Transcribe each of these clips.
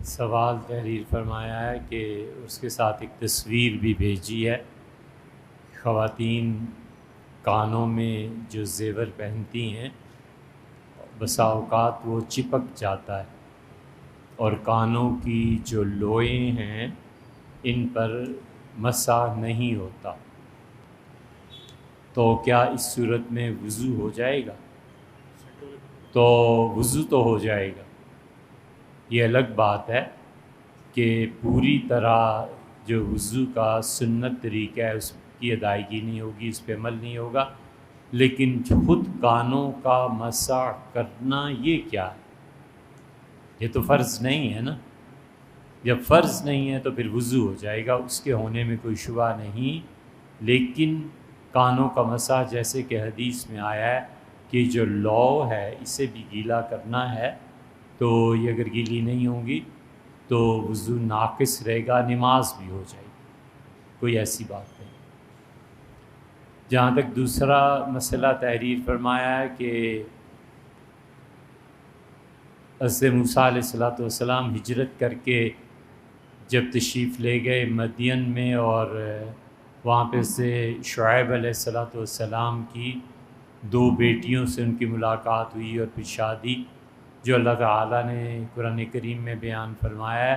سوال تحریر فرمایا ہے کہ اس کے ساتھ ایک تصویر بھی بھیجی ہے۔ خواتین کانوں میں جو زیور پہنتی ہیں بسا اوقات وہ چپک جاتا ہے اور کانوں کی جو لوئیں ہیں ان پر مسح نہیں ہوتا، تو کیا اس صورت میں وضو ہو جائے گا؟ تو وضو تو ہو جائے گا، یہ الگ بات ہے کہ پوری طرح جو وضو کا سنت طریقہ ہے اس کی ادائیگی نہیں ہوگی، اس پہ عمل نہیں ہوگا، لیکن خود کانوں کا مسح کرنا یہ کیا ہے؟ یہ تو فرض نہیں ہے نا۔ جب فرض نہیں ہے تو پھر وضو ہو جائے گا، اس کے ہونے میں کوئی شبہ نہیں۔ لیکن کانوں کا مسح جیسے کہ حدیث میں آیا ہے کہ جو لو ہے اسے بھی گیلا کرنا ہے، تو یہ اگر گیلی نہیں ہوں گی تو وضو ناقص رہے گا، نماز بھی ہو جائے گی، کوئی ایسی بات نہیں۔ جہاں تک دوسرا مسئلہ تحریر فرمایا ہے کہ حضرت موسیٰ علیہ السلام ہجرت کر کے جب تشریف لے گئے مدین میں اور وہاں پہ سے شعیب علیہ السلام کی 2 بیٹیوں سے ان کی ملاقات ہوئی اور پھر شادی، جو اللہ تعالیٰ نے قرآن کریم میں بیان فرمایا ہے۔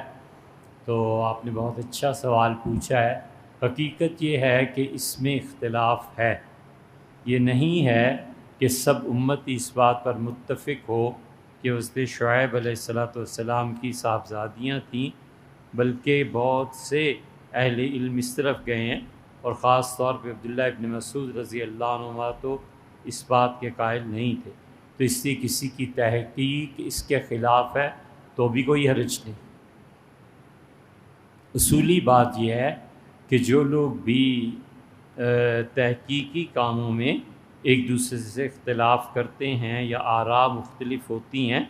تو آپ نے بہت اچھا سوال پوچھا ہے۔ حقیقت یہ ہے کہ اس میں اختلاف ہے، یہ نہیں ہے کہ سب امتی اس بات پر متفق ہو کہ حضرت شعیب علیہ السلام کی صاحبزادیاں تھیں، بلکہ بہت سے اہل علم اس طرف گئے ہیں، اور خاص طور پہ عبداللہ ابن مسعود رضی اللہ عنہ تو اس بات کے قائل نہیں تھے۔ تو اس سے کسی کی تحقیق اس کے خلاف ہے تو بھی کوئی حرج نہیں۔ اصولی بات یہ ہے کہ جو لوگ بھی تحقیقی کاموں میں ایک دوسرے سے اختلاف کرتے ہیں یا آراء مختلف ہوتی ہیں،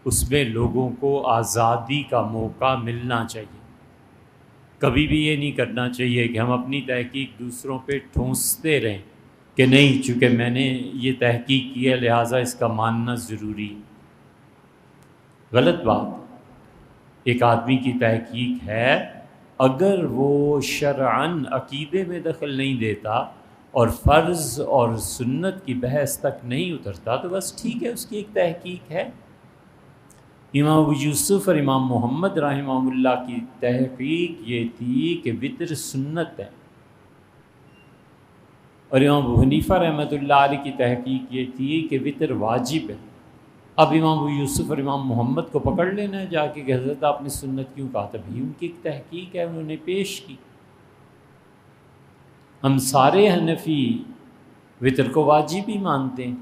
اس میں لوگوں کو آزادی کا موقع ملنا چاہیے۔ کبھی بھی یہ نہیں کرنا چاہیے کہ ہم اپنی تحقیق دوسروں پہ ٹھونستے رہیں کہ نہیں چونکہ میں نے یہ تحقیق کی ہے لہٰذا اس کا ماننا ضروری ہے۔ غلط بات۔ ایک آدمی کی تحقیق ہے، اگر وہ شرعاً عقیدے میں دخل نہیں دیتا اور فرض اور سنت کی بحث تک نہیں اترتا تو بس ٹھیک ہے، اس کی ایک تحقیق ہے۔ امام ابو یوسف اور امام محمد رحمہ اللہ کی تحقیق یہ تھی کہ وتر سنت ہے، اور امام ابو حنیفہ رحمۃ اللہ علیہ کی تحقیق یہ تھی کہ وتر واجب ہے۔ اب امام ابو یوسف اور امام محمد کو پکڑ لینا ہے جا کے کہ حضرت آپ نے سنت کیوں کہا تھا؟ بھی ان کی ایک تحقیق ہے، انہوں نے پیش کی۔ ہم سارے حنفی وتر کو واجب ہی مانتے ہیں۔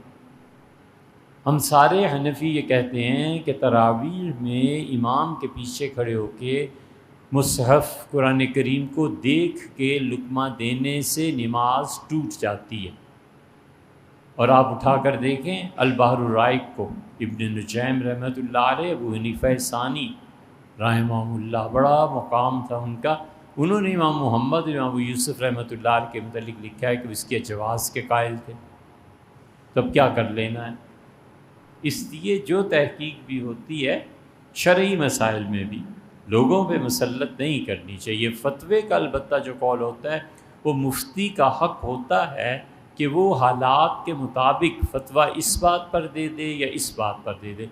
ہم سارے حنفی یہ کہتے ہیں کہ تراویح میں امام کے پیچھے کھڑے ہو کے مصحف قرآن کریم کو دیکھ کے لقمہ دینے سے نماز ٹوٹ جاتی ہے۔ اور آپ اٹھا کر دیکھیں البحر الرائق کو، ابن نجیم رحمۃ اللہ علیہ، ابو حنیفہ ثانی رحمہ اللہ، بڑا مقام تھا ان کا، انہوں نے امام محمد امام ابو یوسف رحمۃ اللہ علیہ کے متعلق لکھا ہے کہ اس کے جواز کے قائل تھے۔ تب کیا کر لینا ہے؟ اس لیے جو تحقیق بھی ہوتی ہے شرعی مسائل میں بھی لوگوں پہ مسلط نہیں کرنی چاہیے۔ فتوے کا البتہ جو قول ہوتا ہے وہ مفتی کا حق ہوتا ہے کہ وہ حالات کے مطابق فتویٰ اس بات پر دے دے یا اس بات پر دے دے۔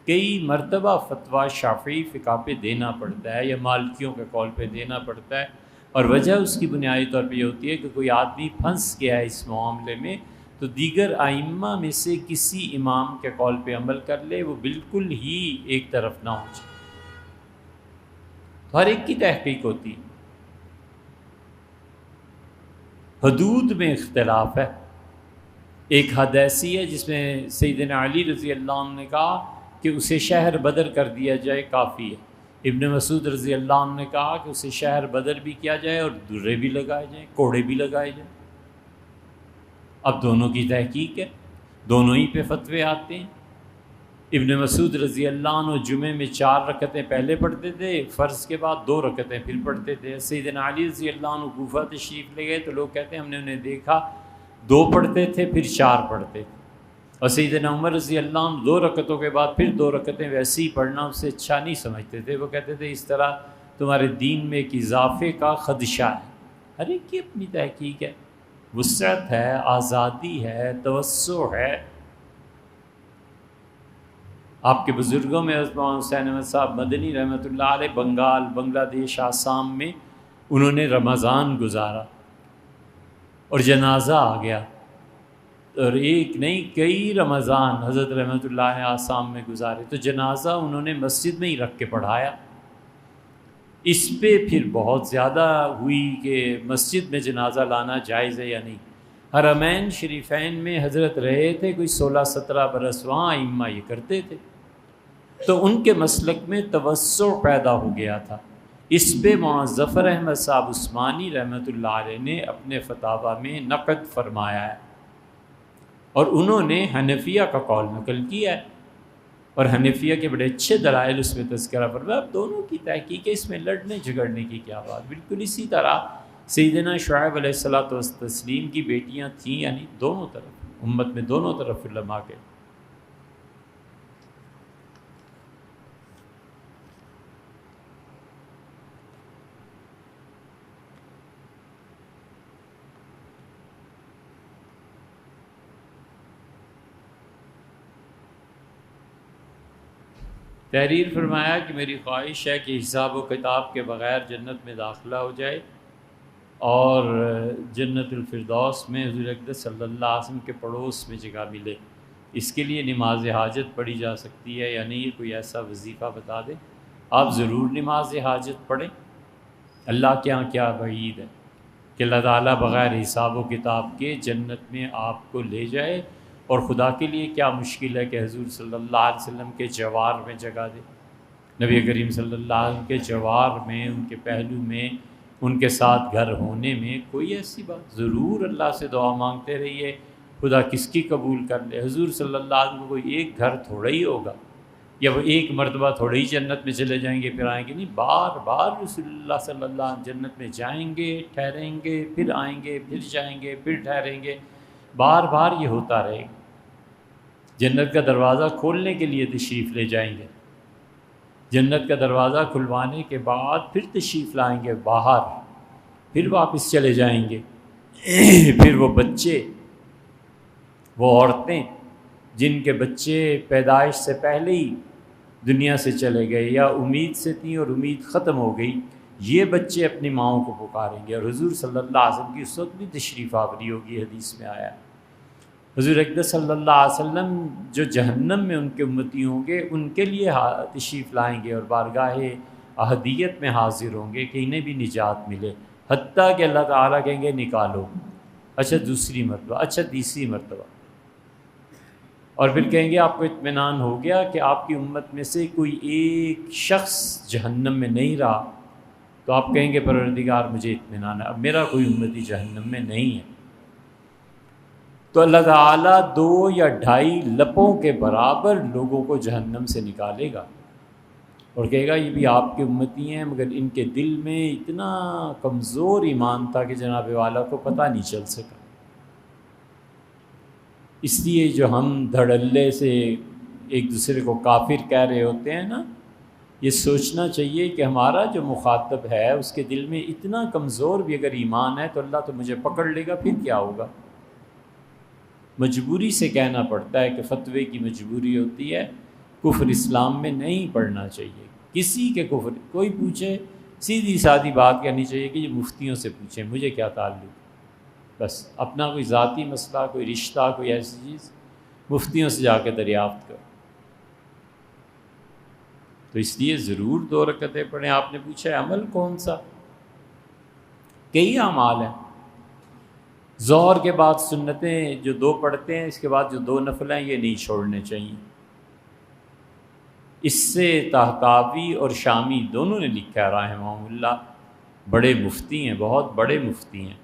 کئی مرتبہ فتویٰ شافعی فقہ پہ دینا پڑتا ہے یا مالکیوں کے قول پہ دینا پڑتا ہے، اور وجہ اس کی بنیادی طور پہ یہ ہوتی ہے کہ کوئی آدمی پھنس گیا ہے اس معاملے میں تو دیگر ائمہ میں سے کسی امام کے قول پہ عمل کر لے، وہ بالکل ہی ایک طرف نہ ہو جائے۔ ہر ایک کی تحقیق ہوتی ہے، حدود میں اختلاف ہے۔ ایک حد ایسی ہے جس میں سیدنا علی رضی اللہ عنہ نے کہا کہ اسے شہر بدر کر دیا جائے کافی ہے، ابن مسعود رضی اللہ عنہ نے کہا کہ اسے شہر بدر بھی کیا جائے اور درے بھی لگائے جائیں، کوڑے بھی لگائے جائیں۔ اب دونوں کی تحقیق ہے، دونوں ہی پہ فتوے آتے ہیں۔ ابن مسعود رضی اللہ عنہ جمعے میں 4 رکعتیں پہلے پڑھتے تھے، فرض کے بعد 2 رکعتیں پھر پڑھتے تھے۔ سیدنا علی رضی اللہ عنہ کوفہ تشریف لے گئے تو لوگ کہتے ہیں ہم نے انہیں دیکھا 2 پڑھتے تھے پھر 4 پڑھتے تھے۔ اور سیدنا عمر رضی اللہ عنہ 2 رکعتوں کے بعد پھر 2 رکعتیں ویسے ہی پڑھنا اسے اچھا نہیں سمجھتے تھے. وہ کہتے تھے اس طرح تمہارے دین میں ایک اضافے کا خدشہ ہے. ہر ایک کی اپنی تحقیق ہے، وسعت ہے، آزادی ہے، توسع ہے. آپ کے بزرگوں میں حضرت مولانا حسین احمد صاحب مدنی رحمۃ اللہ علیہ بنگلہ دیش، آسام میں انہوں نے رمضان گزارا اور جنازہ آ گیا، اور ایک نہیں کئی رمضان حضرت رحمۃ اللہ علیہ آسام میں گزارے. تو جنازہ انہوں نے مسجد میں ہی رکھ کے پڑھایا. اس پہ پھر بہت زیادہ ہوئی کہ مسجد میں جنازہ لانا جائز ہے یا نہیں. حرمین شریفین میں حضرت رہے تھے کوئی 16-17 برس، وہاں ائمہ یہ کرتے تھے، تو ان کے مسلک میں توسع پیدا ہو گیا تھا. اس پہ مولانا ظفر احمد صاحب عثمانی رحمۃ اللہ علیہ نے اپنے فتاویٰ میں نقد فرمایا ہے، اور انہوں نے حنفیہ کا قول نقل کیا ہے، اور حنفیہ کے بڑے اچھے دلائل اس میں تذکرہ فرمایا. اب دونوں کی تحقیق ہے، اس میں لڑنے جھگڑنے کی کیا بات. بالکل اسی طرح سیدنا شعیب علیہ الصلوۃ والتسلیم کی بیٹیاں تھیں، یعنی دونوں طرف امت میں دونوں طرف علماء کے. تحریر فرمایا کہ میری خواہش ہے کہ حساب و کتاب کے بغیر جنت میں داخلہ ہو جائے اور جنت الفردوس میں حضور اقدس صلی اللہ علیہ وسلم کے پڑوس میں جگہ ملے. اس کے لیے نماز حاجت پڑھی جا سکتی ہے یا نہیں؟ کوئی ایسا وظیفہ بتا دے. آپ ضرور نماز حاجت پڑھیں. اللہ کے یہاں کیا وعید ہے کہ اللہ تعالیٰ بغیر حساب و کتاب کے جنت میں آپ کو لے جائے، اور خدا کے لیے کیا مشکل ہے کہ حضور صلی اللہ علیہ وسلم کے جوار میں جگہ دے. نبی کریم صلی اللہ علیہ وسلم کے جوار میں، ان کے پہلو میں، ان کے ساتھ گھر ہونے میں کوئی ایسی بات. ضرور اللہ سے دعا مانگتے رہیے، خدا کس کی قبول کر لے. حضور صلی اللہ علیہ وسلم کو کوئی ایک گھر تھوڑا ہی ہوگا، یا وہ ایک مرتبہ تھوڑا ہی جنت میں چلے جائیں گے پھر آئیں گے. نہیں، بار بار رسول اللہ صلی اللہ علیہ وسلم جنت میں جائیں گے، ٹھہریں گے، پھر آئیں گے، پھر جائیں گے، پھر ٹھہریں گے. بار بار یہ ہوتا رہے گا. جنت کا دروازہ کھولنے کے لیے تشریف لے جائیں گے، جنت کا دروازہ کھلوانے کے بعد پھر تشریف لائیں گے باہر، پھر واپس چلے جائیں گے. پھر وہ بچے، وہ عورتیں جن کے بچے پیدائش سے پہلے ہی دنیا سے چلے گئے یا امید سے تھیں اور امید ختم ہو گئی، یہ بچے اپنی ماؤں کو پکاریں گے. اور حضور صلی اللہ علیہ وسلم کی اس وقت بھی تشریف آوری ہوگی. حدیث میں آیا حضور اقدس صلی اللہ علیہ وسلم جو جہنم میں ان کے امتی ہوں گے ان کے لیے تشریف لائیں گے اور بارگاہ احدیت میں حاضر ہوں گے کہ انہیں بھی نجات ملے، حتیٰ کہ اللہ تعالیٰ کہیں گے نکالو. اچھا دوسری مرتبہ، اچھا تیسری مرتبہ، اور پھر کہیں گے آپ کو اطمینان ہو گیا کہ آپ کی امت میں سے کوئی ایک شخص جہنم میں نہیں رہا. تو آپ کہیں گے پروردگار مجھے اطمینان ہے، اب میرا کوئی امتی جہنم میں نہیں ہے. تو اللہ تعالیٰ 2 یا 2.5 لپوں کے برابر لوگوں کو جہنم سے نکالے گا اور کہے گا یہ بھی آپ کے امتی ہیں، مگر ان کے دل میں اتنا کمزور ایمان تھا کہ جناب والا کو پتہ نہیں چل سکا. اس لیے جو ہم دھڑلے سے ایک دوسرے کو کافر کہہ رہے ہوتے ہیں نا، یہ سوچنا چاہیے کہ ہمارا جو مخاطب ہے اس کے دل میں اتنا کمزور بھی اگر ایمان ہے تو اللہ تو مجھے پکڑ لے گا، پھر کیا ہوگا. مجبوری سے کہنا پڑتا ہے کہ فتوے کی مجبوری ہوتی ہے. کفر اسلام میں نہیں پڑھنا چاہیے کسی کے کفر. کوئی پوچھے سیدھی سادی بات کہنی چاہیے کہ یہ مفتیوں سے پوچھیں، مجھے کیا تعلق. بس اپنا کوئی ذاتی مسئلہ، کوئی رشتہ، کوئی ایسی چیز مفتیوں سے جا کے دریافت کرو. تو اس لیے ضرور 2 رکعتیں پڑھیں. آپ نے پوچھا ہے عمل کون سا؟ کئی اعمال ہیں. ظہر کے بعد سنتیں جو 2 پڑھتے ہیں، اس کے بعد جو 2 نفل ہیں یہ نہیں چھوڑنے چاہیے. اس سے طحطاوی اور شامی دونوں نے لکھا ہے رحمہم اللہ. بڑے مفتی ہیں، بہت بڑے مفتی ہیں،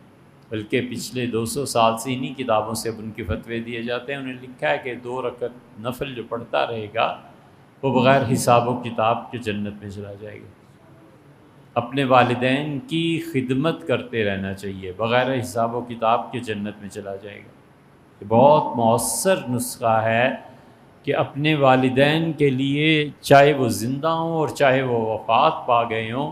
بلکہ پچھلے 200 سال سے انہی کتابوں سے اب ان کے فتوے دیے جاتے ہیں. انہوں نے لکھا ہے کہ 2 رکعت نفل جو پڑھتا رہے گا وہ بغیر حساب و کتاب کے جنت میں چلا جائے گا. اپنے والدین کی خدمت کرتے رہنا چاہیے، بغیر حساب و کتاب کے جنت میں چلا جائے گا. کہ بہت مؤثر نسخہ ہے کہ اپنے والدین کے لیے چاہے وہ زندہ ہوں اور چاہے وہ وفات پا گئے ہوں،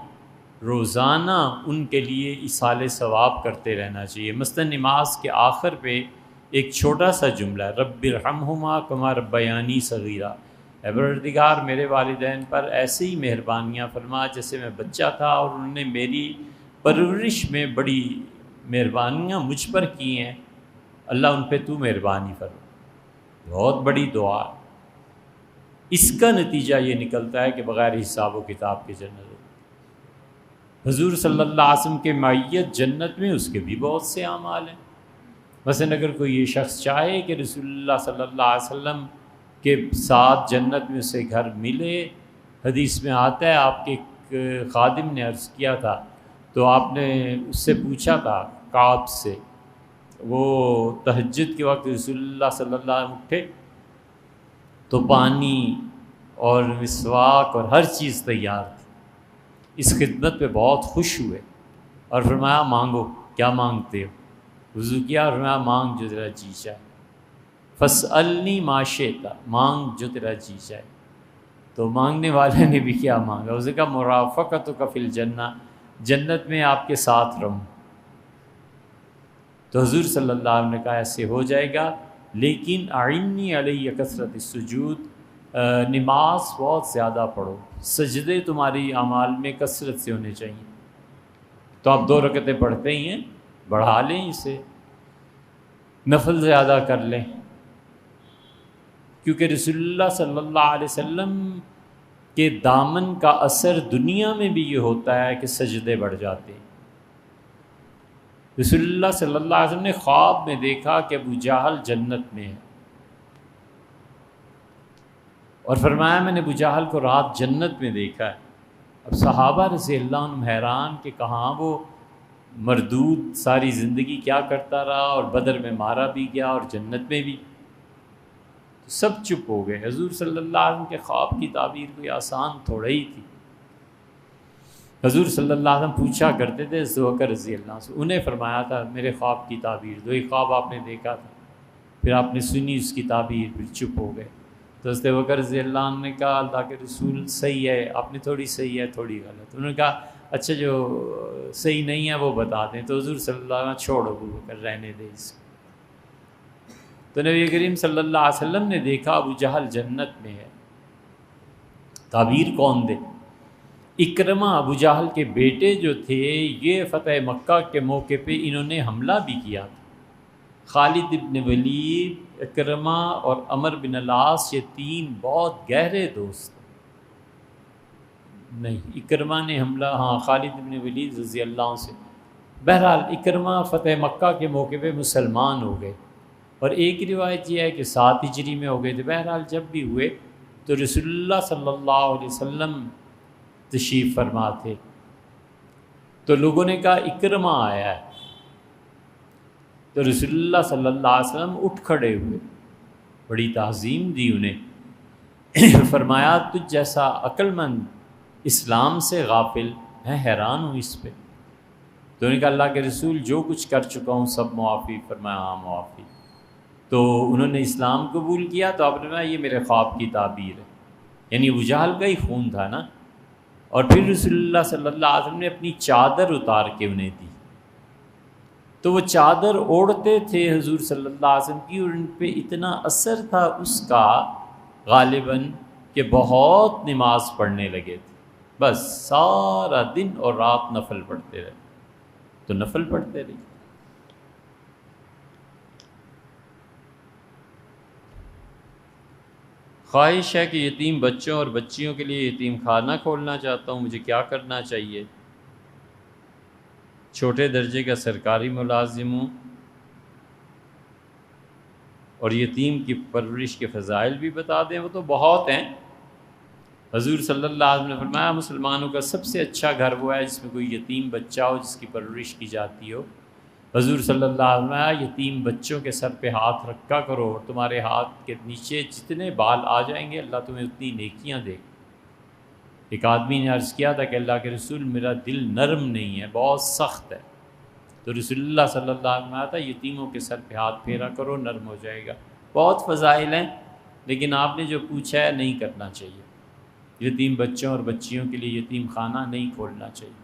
روزانہ ان کے لیے ایصال ثواب کرتے رہنا چاہیے۔ مثلا نماز کے آخر پہ ایک چھوٹا سا جملہ ہے، رب ارحمہما کما ربیانی صغیرہ، اے پروردگار میرے والدین پر ایسے ہی مہربانیاں فرما جیسے میں بچہ تھا اور انہوں نے میری پرورش میں بڑی مہربانیاں مجھ پر کی ہیں، اللہ ان پہ تو مہربانی فرما۔ بہت بڑی دعا۔ اس کا نتیجہ یہ نکلتا ہے کہ بغیر حساب و کتاب کے جنت ہوتی۔ حضور صلی اللہ علیہ وسلم کے معیت جنت میں اس کے بھی بہت سے اعمال ہیں۔ مثلا اگر کوئی یہ شخص چاہے کہ رسول اللہ صلی اللہ علیہ وسلم کے ساتھ جنت میں اسے گھر ملے، حدیث میں آتا ہے آپ کے ایک خادم نے عرض کیا تھا تو آپ نے اس سے پوچھا تھا کعب سے، وہ تہجد کے وقت رسول اللہ صلی اللہ علیہ وسلم اٹھے تو پانی اور مسواک اور ہر چیز تیار تھی، اس خدمت پہ بہت خوش ہوئے اور فرمایا مانگو، کیا مانگتے ہو؟ وضو کیا اور فرمایا مانگ جو تیرا جی چاہے، فاسألنی ما شئت، مانگ جو تیرا جی چاہے۔ تو مانگنے والے نے بھی کیا مانگا؟ اس نے کہا مرافقتک فی الجنہ، جنت میں آپ کے ساتھ رہوں۔ تو حضور صلی اللہ علیہ وسلم نے کہا ایسے ہو جائے گا، لیکن اعنی علیہ کثرت السجود، نماز بہت زیادہ پڑھو، سجدے تمہاری اعمال میں کثرت سے ہونے چاہیے۔ تو آپ 2 رکعتیں پڑھتے ہی ہیں، بڑھا لیں اسے، نفل زیادہ کر لیں، کیونکہ رسول اللہ صلی اللہ علیہ وسلم کے دامن کا اثر دنیا میں بھی یہ ہوتا ہے کہ سجدے بڑھ جاتے ہیں۔ رسول اللہ صلی اللہ علیہ وسلم نے خواب میں دیکھا کہ ابو جہل جنت میں ہے، اور فرمایا میں نے ابو جہل کو رات جنت میں دیکھا ہے۔ اب صحابہ رضی اللہ عنہم حیران کہ کہاں وہ مردود ساری زندگی کیا کرتا رہا اور بدر میں مارا بھی گیا اور جنت میں بھی، سب چپ ہو گئے۔ حضور صلی اللہ علیہ وسلم کے خواب کی تعبیر کوئی آسان تھوڑا ہی تھی۔ حضور صلی اللہ علیہ وسلم پوچھا کرتے تھے ذوالفقار رضی اللہ عنہ، انہیں فرمایا تھا میرے خواب کی تعبیر دو، ایک خواب آپ نے دیکھا تھا، پھر آپ نے سنی اس کی تعبیر، پھر چپ ہو گئے۔ تو حضرت ابوبکر رضی اللہ عنہ نے کہا اللہ کے رسول صحیح ہے، آپ نے تھوڑی صحیح ہے تھوڑی غلط۔ انہوں نے کہا اچھا جو صحیح نہیں ہے وہ بتا دیں۔ تو حضور صلی اللہ علیہ وسلم چھوڑو ابوبکر، رہنے دے اس کو۔ تو نبی کریم صلی اللہ علیہ وسلم نے دیکھا ابو جہل جنت میں ہے۔ تعبیر کون دے؟ اکرمہ ابو جہل کے بیٹے جو تھے، یہ فتح مکہ کے موقع پہ انہوں نے حملہ بھی کیا تھا۔ خالد بن ولید، اکرمہ اور عمر بن العاص، یہ 3 بہت گہرے دوست نہیں، اکرمہ نے حملہ خالد بن ولید رضی اللہ عنہ سے۔ بہرحال اکرمہ فتح مکہ کے موقع پہ مسلمان ہو گئے، اور ایک روایت یہ ہے کہ 7 ہجری میں ہو گئے تھے۔ بہرحال جب بھی ہوئے تو رسول اللہ صلی اللہ علیہ وسلم تشریف فرما تھے، تو لوگوں نے کہا اکرمہ آیا ہے، تو رسول اللہ صلی اللہ علیہ وسلم اٹھ کھڑے ہوئے، بڑی تعظیم دی انہیں، فرمایا تجھ جیسا عقل مند اسلام سے غافل، میں حیران ہوں اس پہ۔ تو انہوں نے کہا اللہ کے رسول جو کچھ کر چکا ہوں سب معافی، فرمایا ہاں معافی۔ تو انہوں نے اسلام قبول کیا، تو آپ نے کہا یہ میرے خواب کی تعبیر ہے، یعنی ابو جہل کا ہی خون تھا نا۔ اور پھر رسول اللہ صلی اللہ علیہ وسلم نے اپنی چادر اتار کے انہیں دی، تو وہ چادر اوڑھتے تھے حضور صلی اللہ علیہ وسلم کی، اور ان پہ اتنا اثر تھا اس کا غالباً کہ بہت نماز پڑھنے لگے تھے، بس سارا دن اور رات نفل پڑھتے رہے، تو نفل پڑھتے رہے۔ خواہش ہے کہ یتیم بچوں اور بچیوں کے لیے یتیم خانہ کھولنا چاہتا ہوں، مجھے کیا کرنا چاہیے؟ چھوٹے درجے کا سرکاری ملازم ہوں، اور یتیم کی پرورش کے فضائل بھی بتا دیں۔ وہ تو بہت ہیں۔ حضور صلی اللہ علیہ وسلم نے فرمایا مسلمانوں کا سب سے اچھا گھر وہ ہے جس میں کوئی یتیم بچہ ہو جس کی پرورش کی جاتی ہو۔ حضور صلی اللہ علیہ وسلم نے یتیم بچوں کے سر پہ ہاتھ رکھا کرو، اور تمہارے ہاتھ کے نیچے جتنے بال آ جائیں گے اللہ تمہیں اتنی نیکیاں دے گا۔ ایک آدمی نے عرض کیا تھا کہ اللہ کے رسول میرا دل نرم نہیں ہے، بہت سخت ہے، تو رسول اللہ صلی اللہ علیہ وسلم آتا یتیموں کے سر پہ ہاتھ پھیرا کرو، نرم ہو جائے گا۔ بہت فضائل ہیں، لیکن آپ نے جو پوچھا ہے نہیں کرنا چاہیے۔ یتیم بچوں اور بچیوں کے لیے یتیم خانہ نہیں کھولنا چاہیے۔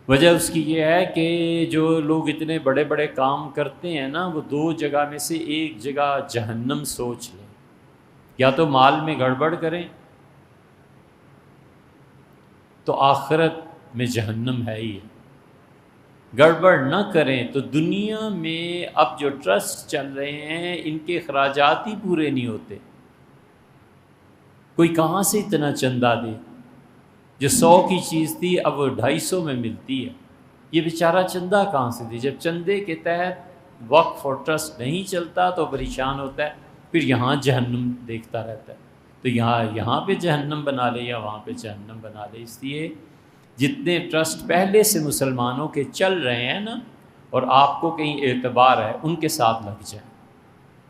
وجہ اس کی یہ ہے کہ جو لوگ اتنے بڑے بڑے کام کرتے ہیں نا، وہ دو جگہ میں سے ایک جگہ جہنم سوچ لیں، یا تو مال میں گڑبڑ کریں تو آخرت میں جہنم ہے ہی ہے، گڑبڑ نہ کریں تو دنیا میں اب جو ٹرسٹ چل رہے ہیں ان کے اخراجات ہی پورے نہیں ہوتے۔ کوئی کہاں سے اتنا چندہ دے؟ جو 100 کی چیز تھی اب وہ 250 میں ملتی ہے، یہ بیچارہ چندہ کہاں سے دے؟ جب چندے کے تحت وقف اور ٹرسٹ نہیں چلتا تو پریشان ہوتا ہے، پھر یہاں جہنم دیکھتا رہتا ہے۔ تو یہاں پہ جہنم بنا لے یا وہاں پہ جہنم بنا لے، اس لیے جتنے ٹرسٹ پہلے سے مسلمانوں کے چل رہے ہیں نا، اور آپ کو کہیں اعتبار ہے، ان کے ساتھ لگ جائیں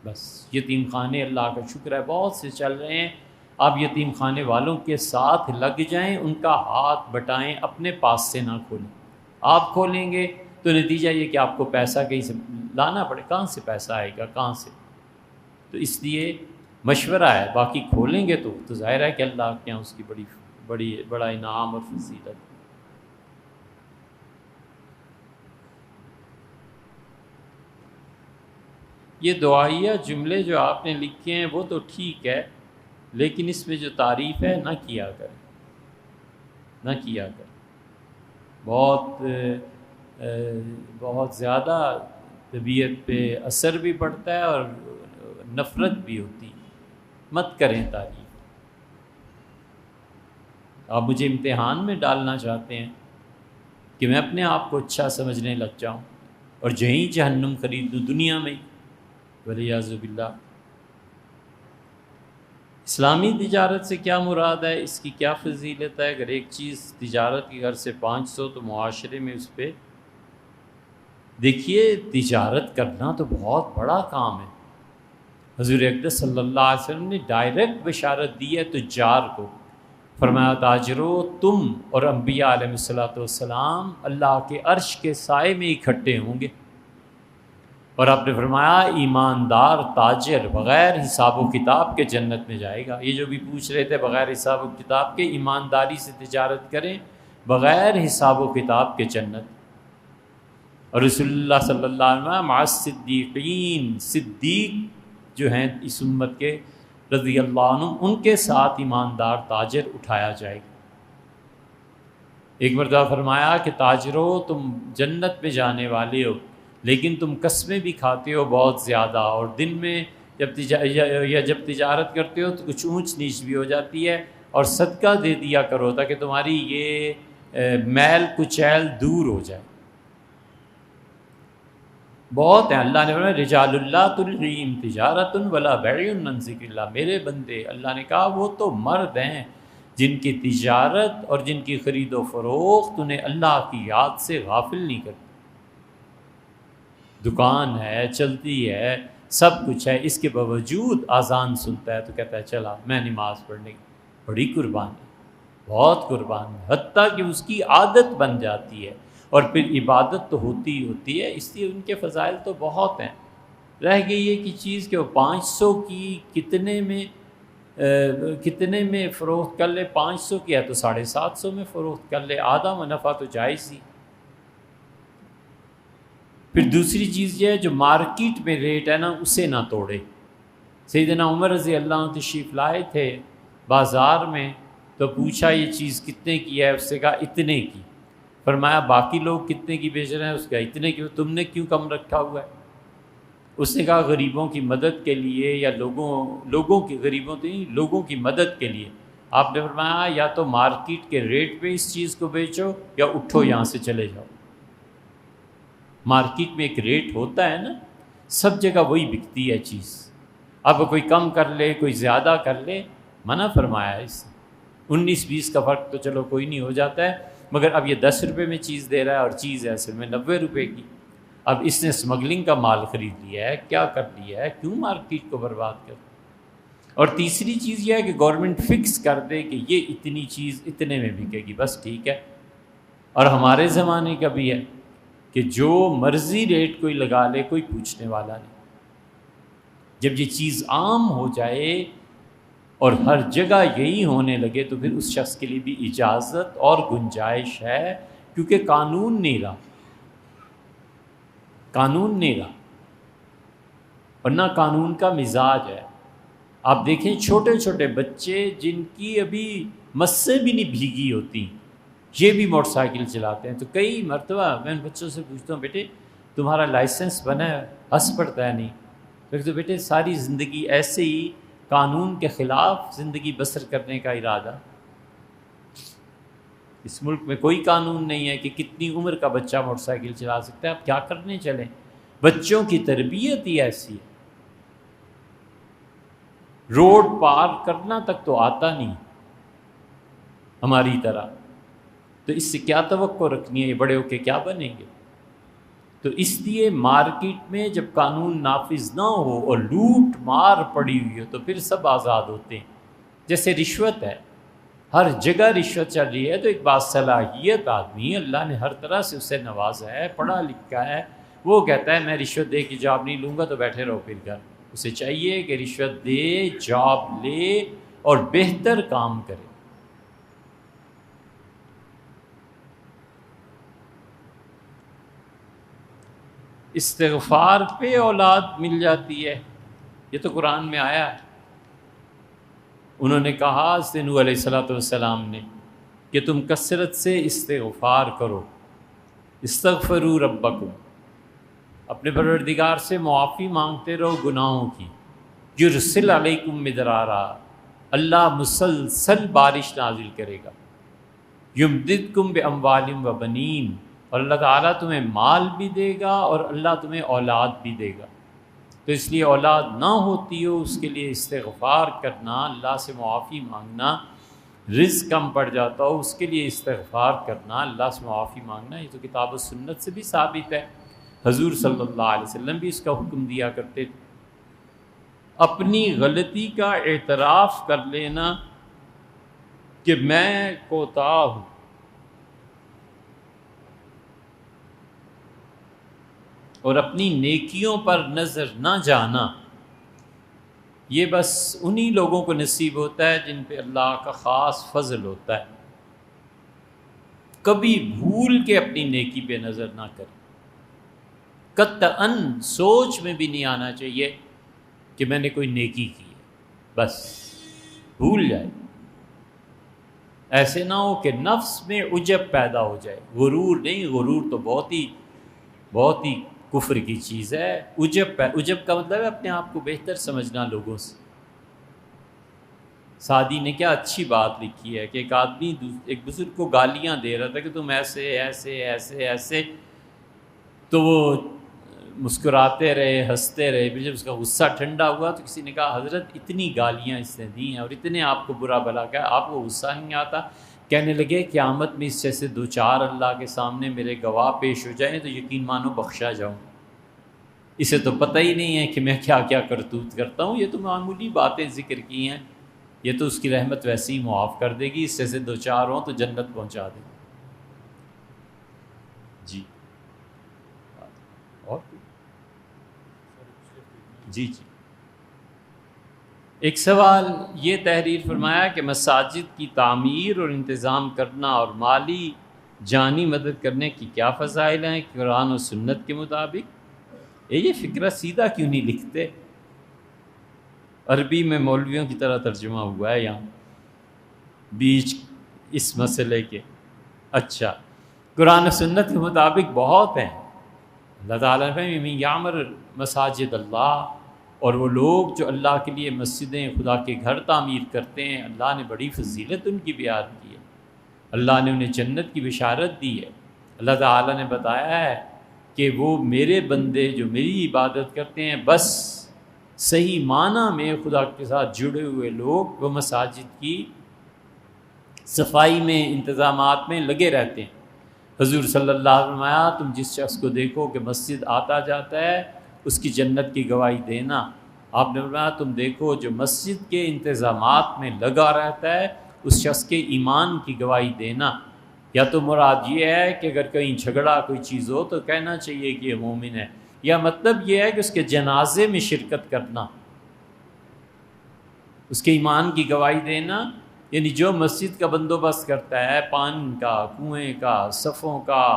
بس۔ یتیم خانے اللہ کا شکر ہے بہت سے چل رہے ہیں، آپ یتیم خانے والوں کے ساتھ لگ جائیں، ان کا ہاتھ بٹائیں، اپنے پاس سے نہ کھولیں۔ آپ کھولیں گے تو نتیجہ یہ کہ آپ کو پیسہ کہیں سے لانا پڑے، کہاں سے پیسہ آئے گا، کہاں سے؟ تو اس لیے مشورہ ہے، باقی کھولیں گے تو ظاہر ہے کہ اللہ کے یہاں اس کی بڑا انعام اور فضیلت۔ یہ دعائیہ جملے جو آپ نے لکھے ہیں وہ تو ٹھیک ہے، لیکن اس میں جو تعریف ہے نہ کیا کریں، نہ کیا کریں۔ بہت زیادہ طبیعت پہ اثر بھی پڑتا ہے اور نفرت بھی ہوتی ہے، مت کریں تعریف۔ آپ مجھے امتحان میں ڈالنا چاہتے ہیں کہ میں اپنے آپ کو اچھا سمجھنے لگ جاؤں اور جہیں جہنم خرید دوں دنیا میں ہی، والعیاذ باللہ۔ اسلامی تجارت سے کیا مراد ہے، اس کی کیا فضیلت ہے؟ اگر ایک چیز تجارت کی غرض سے 500 تو معاشرے میں اس پہ دیکھیے، تجارت کرنا تو بہت بڑا کام ہے۔ حضور اقدس صلی اللہ علیہ وسلم نے ڈائریکٹ بشارت دی ہے تجار کو، فرمایا تاجرو تم اور انبیاء علیہ الصلوۃ والسلام اللہ کے عرش کے سائے میں اکٹھے ہوں گے، اور آپ نے فرمایا ایماندار تاجر بغیر حساب و کتاب کے جنت میں جائے گا۔ یہ جو بھی پوچھ رہے تھے بغیر حساب و کتاب کے، ایمانداری سے تجارت کریں بغیر حساب و کتاب کے جنت۔ اور رسول اللہ صلی اللہ علیہ وسلم مع الصدیقین، صدیق جو ہیں اس امت کے رضی اللہ عنہ، ان کے ساتھ ایماندار تاجر اٹھایا جائے گا۔ ایک مرتبہ فرمایا کہ تاجرو تم جنت میں جانے والے ہو، لیکن تم قسمیں بھی کھاتے ہو بہت زیادہ، اور دن میں جب تجارت کرتے ہو تو کچھ اونچ نیچ بھی ہو جاتی ہے، اور صدقہ دے دیا کرو تاکہ تمہاری یہ میل کچیل دور ہو جائے۔ بہت ہیں، اللہ نے فرمایا رجال اللہ تلہیہم تجارت ولا بیع عن ذکر اللہ، میرے بندے، اللہ نے کہا وہ تو مرد ہیں جن کی تجارت اور جن کی خرید و فروخت انہیں اللہ کی یاد سے غافل نہیں کرتی۔ دکان ہے، چلتی ہے، سب کچھ ہے، اس کے باوجود اذان سنتا ہے تو کہتا ہے چلا میں نماز پڑھنے کی۔ بڑی قربان ہے، بہت قربان ہے، حتیٰ کہ اس کی عادت بن جاتی ہے، اور پھر عبادت تو ہوتی ہی ہوتی ہے۔ اس لیے ان کے فضائل تو بہت ہیں۔ رہ گئی یہ کہ چیز کہ وہ 500 کی کتنے میں فروخت کر لے، 500 کی ہے تو 750 میں فروخت کر لے، آدھا منافع تو جائز ہی۔ پھر دوسری چیز یہ ہے جو مارکیٹ میں ریٹ ہے نا اسے نہ توڑے۔ سیدنا عمر رضی اللہ عنہ تشریف لائے تھے بازار میں، تو پوچھا یہ چیز کتنے کی ہے، اس سے کہا اتنے کی۔ فرمایا باقی لوگ کتنے کی بیچ رہے ہیں، اس کا اتنے کی، تم نے کیوں کم رکھا ہوا ہے؟ اس نے کہا غریبوں کی مدد کے لیے، یا لوگوں کی غریبوں تو نہیں، لوگوں کی مدد کے لیے۔ آپ نے فرمایا یا تو مارکیٹ کے ریٹ پہ اس چیز کو بیچو یا اٹھو یہاں سے چلے جاؤ۔ مارکیٹ میں ایک ریٹ ہوتا ہے نا، سب جگہ وہی بکتی ہے چیز، اب کوئی کم کر لے کوئی زیادہ کر لے، منع فرمایا اس سے۔ 19-20 کا فرق تو چلو کوئی نہیں ہو جاتا ہے، مگر اب یہ 10 روپے میں چیز دے رہا ہے اور چیز ہے اصل میں 90 روپے کی۔ اب اس نے اسمگلنگ کا مال خرید لیا ہے، کیا کر لیا ہے، کیوں مارکیٹ کو برباد کر۔ اور تیسری چیز یہ ہے کہ گورنمنٹ فکس کر دے کہ یہ اتنی چیز اتنے میں بکے گی، بس ٹھیک ہے۔ اور ہمارے زمانے کا بھی ہے کہ جو مرضی ریٹ کوئی لگا لے، کوئی پوچھنے والا نہیں۔ جب یہ چیز عام ہو جائے اور ہر جگہ یہی ہونے لگے تو پھر اس شخص کے لیے بھی اجازت اور گنجائش ہے، کیونکہ قانون نہیں رہا، قانون نہیں رہا، ورنہ قانون کا مزاج ہے۔ آپ دیکھیں چھوٹے چھوٹے بچے جن کی ابھی مسیں بھی نہیں بھیگی ہوتی، یہ بھی موٹر سائیکل چلاتے ہیں۔ تو کئی مرتبہ میں ان بچوں سے پوچھتا ہوں، بیٹے تمہارا لائسنس بنا ہے؟ ہنس پڑتا ہے نہیں۔ تو بیٹے ساری زندگی ایسے ہی قانون کے خلاف زندگی بسر کرنے کا ارادہ؟ اس ملک میں کوئی قانون نہیں ہے کہ کتنی عمر کا بچہ موٹر سائیکل چلا سکتا ہے۔ آپ کیا کرنے چلیں؟ بچوں کی تربیت ہی ایسی ہے، روڈ پار کرنا تک تو آتا نہیں ہماری طرح، تو اس سے کیا توقع رکھنی ہے؟ یہ بڑے ہو کے کیا بنیں گے؟ تو اس لیے مارکیٹ میں جب قانون نافذ نہ ہو اور لوٹ مار پڑی ہوئی ہو تو پھر سب آزاد ہوتے ہیں۔ جیسے رشوت ہے، ہر جگہ رشوت چل رہی ہے، تو ایک باصلاحیت آدمی اللہ نے ہر طرح سے اسے نوازا ہے، پڑھا لکھا ہے، وہ کہتا ہے میں رشوت دے کے جاب نہیں لوں گا، تو بیٹھے رہو پھر گھر۔ اسے چاہیے کہ رشوت دے، جاب لے اور بہتر کام کرے۔ استغفار پہ اولاد مل جاتی ہے، یہ تو قرآن میں آیا ہے۔ انہوں نے کہا نوح علیہ السلام نے کہ تم کثرت سے استغفار کرو، استغفروا ربکم، اپنے پروردگار سے معافی مانگتے رہو گناہوں کی۔ یرسل علیکم مدرارا، اللہ مسلسل بارش نازل کرے گا۔ یمددکم باموال و بنین، اور اللہ تعالیٰ تمہیں مال بھی دے گا اور اللہ تمہیں اولاد بھی دے گا۔ تو اس لیے اولاد نہ ہوتی ہو اس کے لیے استغفار کرنا، اللہ سے معافی مانگنا، رزق کم پڑ جاتا ہو اس کے لیے استغفار کرنا، اللہ سے معافی مانگنا، یہ تو کتاب و سنت سے بھی ثابت ہے۔ حضور صلی اللہ علیہ وسلم بھی اس کا حکم دیا کرتے تھے۔ اپنی غلطی کا اعتراف کر لینا کہ میں کوتاہ ہوں، اور اپنی نیکیوں پر نظر نہ جانا، یہ بس انہی لوگوں کو نصیب ہوتا ہے جن پہ اللہ کا خاص فضل ہوتا ہے۔ کبھی بھول کے اپنی نیکی پہ نظر نہ کریں، قطعاً سوچ میں بھی نہیں آنا چاہیے کہ میں نے کوئی نیکی کی ہے، بس بھول جائے۔ ایسے نہ ہو کہ نفس میں عجب پیدا ہو جائے، غرور نہیں، غرور تو بہت ہی کفر کی چیز ہے۔ عجب کا مطلب ہے اپنے آپ کو بہتر سمجھنا لوگوں سے۔ سعدی نے کیا اچھی بات لکھی ہے کہ ایک آدمی ایک بزرگ کو گالیاں دے رہا تھا کہ تم ایسے ایسے ایسے ایسے، تو وہ مسکراتے رہے، ہنستے رہے۔ پھر جب اس کا غصہ ٹھنڈا ہوا تو کسی نے کہا حضرت اتنی گالیاں اس نے دی ہیں اور اتنے آپ کو برا بھلا کہا، آپ کو غصہ نہیں آتا؟ کہنے لگے قیامت میں اس جیسے دو چار اللہ کے سامنے میرے گواہ پیش ہو جائیں تو یقین مانو بخشا جاؤں۔ اسے تو پتہ ہی نہیں ہے کہ میں کیا کیا کرتوت کرتا ہوں، یہ تو معمولی باتیں ذکر کی ہیں، یہ تو اس کی رحمت ویسے ہی معاف کر دے گی، اس جیسے دو چار ہوں تو جنت پہنچا دے گی۔ جی اور جی ایک سوال یہ تحریر فرمایا کہ مساجد کی تعمیر اور انتظام کرنا اور مالی جانی مدد کرنے کی کیا فضائل ہیں قرآن و سنت کے مطابق؟ یہ فکرہ سیدھا کیوں نہیں لکھتے؟ عربی میں مولویوں کی طرح ترجمہ ہوا ہے یہاں بیچ اس مسئلے کے۔ اچھا، قرآن و سنت کے مطابق بہت ہیں۔ اللہ تعالیٰ نے من یعمر مساجد اللہ، اور وہ لوگ جو اللہ کے لیے مسجدیں، خدا کے گھر تعمیر کرتے ہیں، اللہ نے بڑی فضیلت ان کی بیان کی ہے، اللہ نے انہیں جنت کی بشارت دی ہے۔ اللہ تعالیٰ نے بتایا ہے کہ وہ میرے بندے جو میری عبادت کرتے ہیں، بس صحیح معنی میں خدا کے ساتھ جڑے ہوئے لوگ، وہ مساجد کی صفائی میں، انتظامات میں لگے رہتے ہیں۔ حضور صلی اللہ علیہ وسلم فرمایا تم جس شخص کو دیکھو کہ مسجد آتا جاتا ہے اس کی جنت کی گواہی دینا۔ آپ نے فرمایا تم دیکھو جو مسجد کے انتظامات میں لگا رہتا ہے اس شخص کے ایمان کی گواہی دینا۔ یا تو مراد یہ ہے کہ اگر کہیں جھگڑا کوئی چیز ہو تو کہنا چاہیے کہ یہ مومن ہے، یا مطلب یہ ہے کہ اس کے جنازے میں شرکت کرنا، اس کے ایمان کی گواہی دینا، یعنی جو مسجد کا بندوبست کرتا ہے، پانی کا، کنویں کا، صفوں کا،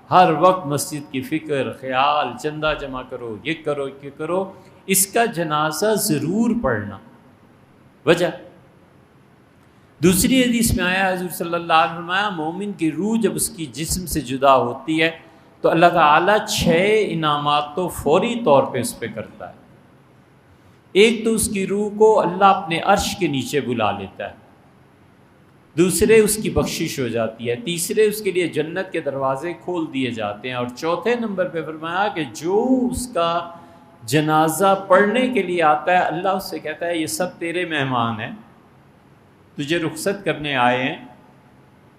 ہر وقت مسجد کی فکر، خیال، چندہ جمع کرو، یہ کرو یہ کرو، اس کا جنازہ ضرور پڑھنا۔ وجہ دوسری حدیث میں آیا، حضور صلی اللہ علیہ وسلم فرمایا مومن کی روح جب اس کی جسم سے جدا ہوتی ہے تو اللہ تعالیٰ 6 انعامات تو فوری طور پہ اس پہ کرتا ہے۔ ایک تو اس کی روح کو اللہ اپنے عرش کے نیچے بلا لیتا ہے، دوسرے اس کی بخشش ہو جاتی ہے، تیسرے اس کے لیے جنت کے دروازے کھول دیے جاتے ہیں، اور چوتھے نمبر پہ فرمایا کہ جو اس کا جنازہ پڑھنے کے لیے آتا ہے اللہ اس سے کہتا ہے یہ سب تیرے مہمان ہیں، تجھے رخصت کرنے آئے ہیں،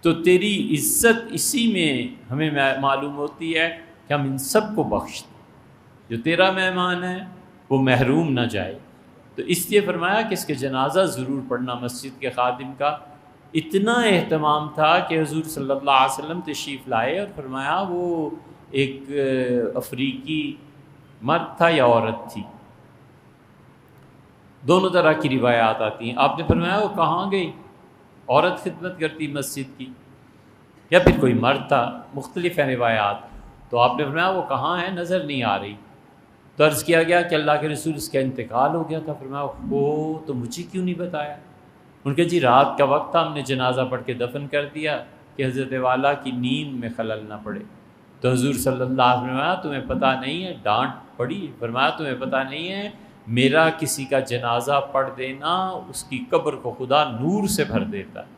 تو تیری عزت اسی میں ہمیں معلوم ہوتی ہے کہ ہم ان سب کو بخش دیں، جو تیرا مہمان ہے وہ محروم نہ جائے۔ تو اس لیے فرمایا کہ اس کے جنازہ ضرور پڑھنا۔ مسجد کے خادم کا اتنا اہتمام تھا کہ حضور صلی اللہ علیہ وسلم تشریف لائے اور فرمایا وہ ایک افریقی مرد تھا یا عورت تھی، دونوں طرح کی روایات آتی ہیں۔ آپ نے فرمایا وہ کہاں گئی؟ عورت خدمت کرتی مسجد کی، یا پھر کوئی مرد تھا، مختلف ہیں روایات۔ تو آپ نے فرمایا وہ کہاں ہے؟ نظر نہیں آ رہی۔ تو عرض کیا گیا کہ اللہ کے رسول اس کا انتقال ہو گیا تھا۔ فرمایا وہ تو مجھے کیوں نہیں بتایا؟ ان کے جی رات کا وقت تھا، ہم نے جنازہ پڑھ کے دفن کر دیا کہ حضرت والا کی نیند میں خلل نہ پڑے۔ تو حضور صلی اللہ علیہ وسلم نے فرمایا تمہیں پتہ نہیں ہے، ڈانٹ پڑی، فرمایا تمہیں پتہ نہیں ہے میرا کسی کا جنازہ پڑھ دینا اس کی قبر کو خدا نور سے بھر دیتا ہے۔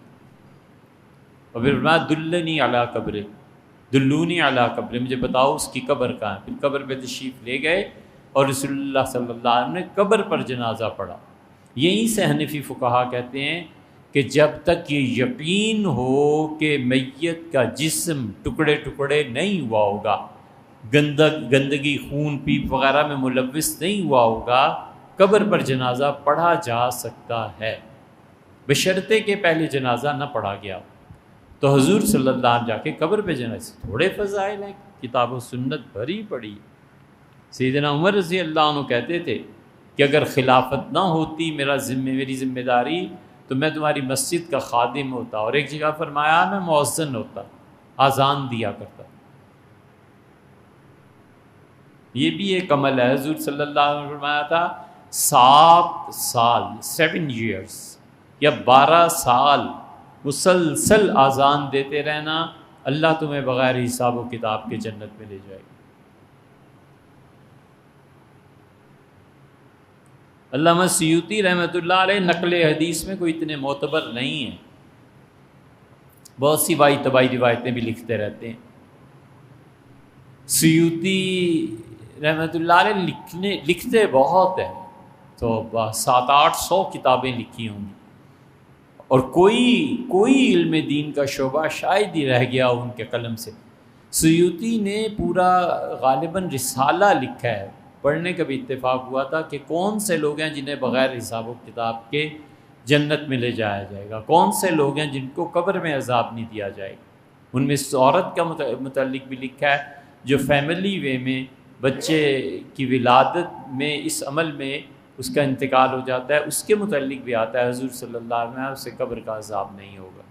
اور پھر فرمایا دلنی علی قبر، دلونی علی قبر، مجھے بتاؤ اس کی قبر کہاں ہے۔ پھر قبر پہ تشریف لے گئے اور رسول اللہ صلی اللہ علیہ وسلم نے قبر پر جنازہ پڑھا۔ یہیں سے حنفی فقہا کہتے ہیں کہ جب تک یہ یقین ہو کہ میت کا جسم ٹکڑے ٹکڑے نہیں ہوا ہوگا، گندگی خون پیپ وغیرہ میں ملوث نہیں ہوا ہوگا، قبر پر جنازہ پڑھا جا سکتا ہے، بشرطے کہ پہلے جنازہ نہ پڑھا گیا۔ تو حضور صلی اللہ علیہ وسلم جا کے قبر پہ جنازہ، تھوڑے فضائل ہیں، کتاب و سنت بھری پڑی۔ سیدنا عمر رضی اللہ عنہ کہتے تھے کہ اگر خلافت نہ ہوتی میری ذمہ داری تو میں تمہاری مسجد کا خادم ہوتا، اور ایک جگہ فرمایا میں مؤذن ہوتا، اذان دیا کرتا۔ یہ بھی ایک عمل ہے۔ حضور صلی اللہ علیہ وسلم نے فرمایا تھا 7 سال 7 ایئرس یا 12 سال مسلسل اذان دیتے رہنا، اللہ تمہیں بغیر حساب و کتاب کے جنت میں لے جائے گا۔ علامہ سیوطی رحمۃ اللہ علیہ نقل حدیث میں کوئی اتنے معتبر نہیں ہیں، بہت سی بائی تبائی روایتیں بھی لکھتے رہتے ہیں۔ سیوطی رحمۃ اللہ علیہ لکھتے بہت ہیں، تو 700-800 کتابیں لکھی ہوں گی، اور کوئی علم دین کا شعبہ شاید ہی رہ گیا ان کے قلم سے۔ سیوطی نے پورا غالباً رسالہ لکھا ہے، پڑھنے کا بھی اتفاق ہوا تھا کہ کون سے لوگ ہیں جنہیں بغیر حساب و کتاب کے جنت میں لے جایا جائے گا، کون سے لوگ ہیں جن کو قبر میں عذاب نہیں دیا جائے گا۔ ان میں اس عورت کا متعلق بھی لکھا ہے جو فیملی وے میں بچے کی ولادت میں اس عمل میں اس کا انتقال ہو جاتا ہے، اس کے متعلق بھی آتا ہے حضور صلی اللہ علیہ وسلم سے قبر کا عذاب نہیں ہوگا۔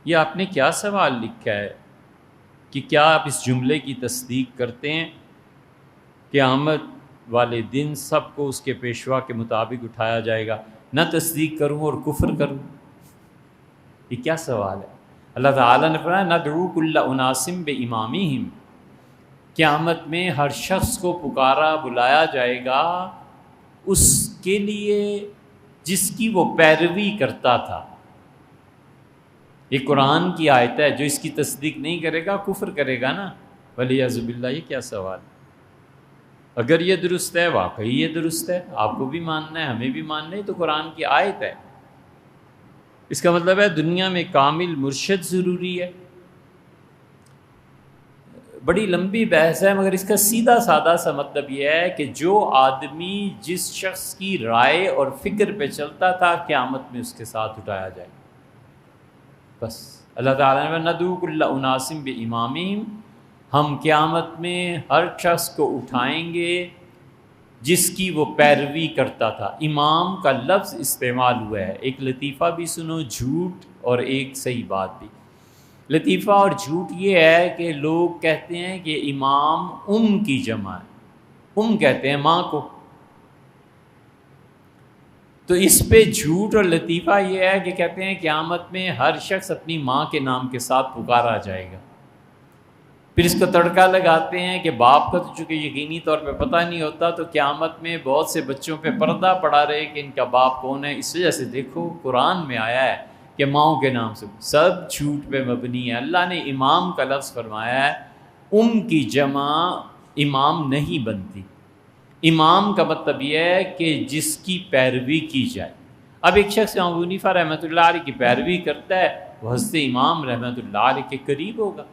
یہ آپ نے کیا سوال لکھا ہے کہ کیا آپ اس جملے کی تصدیق کرتے ہیں کہ قیامت والے دن سب کو اس کے پیشوا کے مطابق اٹھایا جائے گا؟ نہ تصدیق کروں اور کفر کروں، یہ کیا سوال ہے؟ اللہ تعالیٰ نے فرمایا ندعو کل اناس بامامہم، قیامت میں ہر شخص کو پکارا بلایا جائے گا اس کے لیے جس کی وہ پیروی کرتا تھا۔ یہ قرآن کی آیت ہے، جو اس کی تصدیق نہیں کرے گا کفر کرے گا نا، ولیعذ باللہ۔ یہ کیا سوال ہے؟ اگر یہ درست ہے، واقعی یہ درست ہے، آپ کو بھی ماننا ہے ہمیں بھی ماننا ہے، تو قرآن کی آیت ہے۔ اس کا مطلب ہے دنیا میں کامل مرشد ضروری ہے۔ بڑی لمبی بحث ہے، مگر اس کا سیدھا سادہ سا مطلب یہ ہے کہ جو آدمی جس شخص کی رائے اور فکر پہ چلتا تھا قیامت میں اس کے ساتھ اٹھایا جائے. بس اللہ تعالیٰ نے ندعو کل اناس بامامہم، ہم قیامت میں ہر شخص کو اٹھائیں گے جس کی وہ پیروی کرتا تھا. امام کا لفظ استعمال ہوا ہے. ایک لطیفہ بھی سنو، جھوٹ اور ایک صحیح بات بھی. لطیفہ اور جھوٹ یہ ہے کہ لوگ کہتے ہیں کہ امام کی جمع ہے، کہتے ہیں ماں کو. تو اس پہ جھوٹ اور لطیفہ یہ ہے کہ کہتے ہیں قیامت میں ہر شخص اپنی ماں کے نام کے ساتھ پکارا جائے گا. پھر اس کو تڑکا لگاتے ہیں کہ باپ کا تو چونکہ یقینی طور پہ پتہ نہیں ہوتا، تو قیامت میں بہت سے بچوں پہ پردہ پڑا رہے کہ ان کا باپ کون ہے. اس وجہ سے دیکھو قرآن میں آیا ہے کہ ماؤں کے نام سے، سب جھوٹ پہ مبنی ہے. اللہ نے امام کا لفظ فرمایا ہے، کی جمع امام نہیں بنتی. امام کا مطلب یہ ہے کہ جس کی پیروی کی جائے. اب ایک شخص ابو حنیفہ رحمۃ اللہ علیہ کی پیروی کرتا ہے، وہ حضرت امام رحمۃ اللہ علیہ کے قریب ہوگا.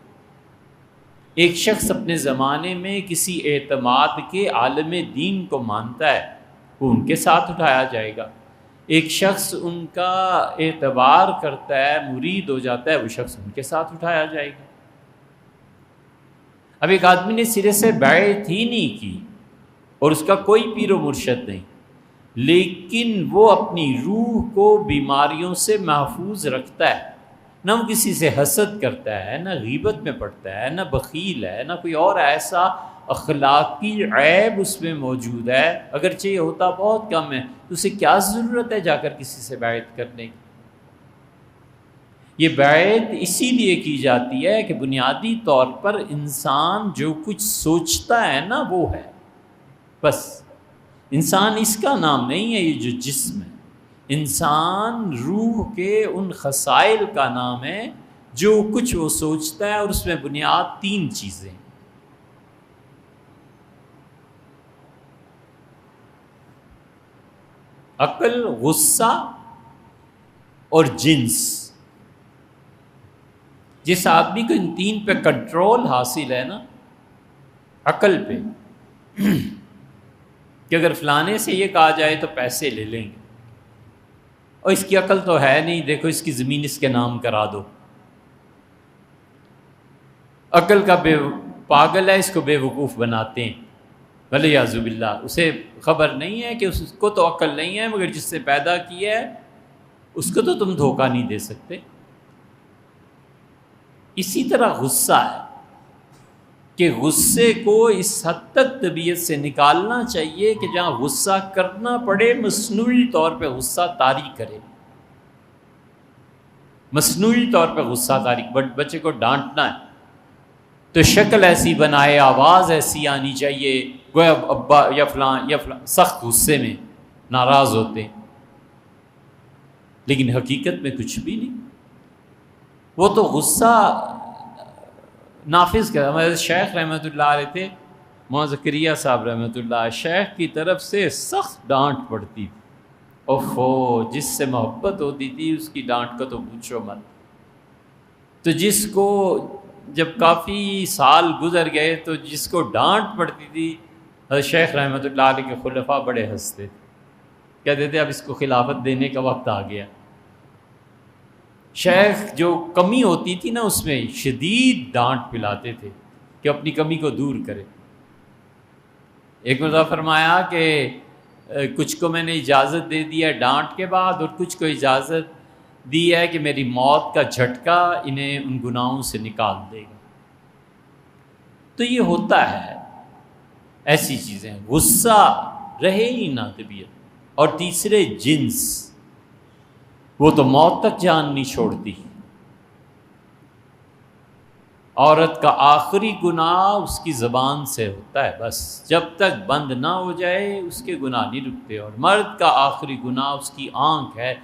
ایک شخص اپنے زمانے میں کسی اعتماد کے عالم دین کو مانتا ہے، وہ ان کے ساتھ اٹھایا جائے گا. ایک شخص ان کا اعتبار کرتا ہے، مرید ہو جاتا ہے، وہ شخص ان کے ساتھ اٹھایا جائے گا. اب ایک آدمی نے سرے سے بیعت ہی نہیں کی اور اس کا کوئی پیر و مرشد نہیں، لیکن وہ اپنی روح کو بیماریوں سے محفوظ رکھتا ہے، نہ وہ کسی سے حسد کرتا ہے، نہ غیبت میں پڑتا ہے، نہ بخیل ہے، نہ کوئی اور ایسا اخلاقی عیب اس میں موجود ہے، اگرچہ یہ ہوتا بہت کم ہے، تو اسے کیا ضرورت ہے جا کر کسی سے بیعت کرنے کی. یہ بیعت اسی لیے کی جاتی ہے کہ بنیادی طور پر انسان جو کچھ سوچتا ہے نا وہ ہے. بس انسان اس کا نام نہیں ہے، یہ جو جسم ہے، انسان روح کے ان خصائل کا نام ہے جو کچھ وہ سوچتا ہے، اور اس میں بنیاد 3 چیزیں ہیں. عقل، غصہ اور جنس. جس آدمی کو ان 3 پہ کنٹرول حاصل ہے نا، عقل پہ، کہ اگر فلانے سے یہ کہا جائے تو پیسے لے لیں گے، اور اس کی عقل تو ہے نہیں، دیکھو اس کی زمین اس کے نام کرا دو. عقل کا پاگل ہے، اس کو بے وقوف بناتے ہیں، ولیعوذ باللہ. اسے خبر نہیں ہے کہ اس کو تو عقل نہیں ہے، مگر جس سے پیدا کیا ہے اس کو تو تم دھوکہ نہیں دے سکتے. اسی طرح غصہ ہے کہ غصے کو اس حد تک طبیعت سے نکالنا چاہیے کہ جہاں غصہ کرنا پڑے مصنوعی طور پہ غصہ طاری کرے. مصنوعی طور پہ غصہ طاری، بچے کو ڈانٹنا ہے تو شکل ایسی بنائے، آواز ایسی آنی چاہیے گویا ابا یا فلاں سخت غصے میں ناراض ہوتے ہیں، لیکن حقیقت میں کچھ بھی نہیں. وہ تو غصہ نافذ کر. ہمارے شیخ رحمۃ اللہ علیہ تھے، مولانا زکریا صاحب رحمۃ اللہ، شیخ کی طرف سے سخت ڈانٹ پڑتی تھی. اوفو، جس سے محبت ہوتی تھی اس کی ڈانٹ کا تو پوچھو مت. تو جس کو جب کافی سال گزر گئے تو جس کو ڈانٹ پڑتی تھی، حضرت شیخ رحمۃ اللہ علیہ کے خلفاء بڑے ہنستے تھے، کہتے تھے اب اس کو خلافت دینے کا وقت آ گیا. شیخ جو کمی ہوتی تھی نا اس میں شدید ڈانٹ پلاتے تھے کہ اپنی کمی کو دور کرے. ایک مرتبہ فرمایا کہ کچھ کو میں نے اجازت دے دی ہے ڈانٹ کے بعد، اور کچھ کو اجازت دی ہے کہ میری موت کا جھٹکا انہیں ان گناہوں سے نکال دے گا. تو یہ ہوتا ہے، ایسی چیزیں. غصہ رہے ہی نہ طبیعت. اور تیسرے جنس، وہ تو موت تک جان نہیں چھوڑتی. عورت کا آخری گناہ اس کی زبان سے ہوتا ہے، بس جب تک بند نہ ہو جائے اس کے گناہ نہیں رکتے. اور مرد کا آخری گناہ اس کی آنکھ ہے،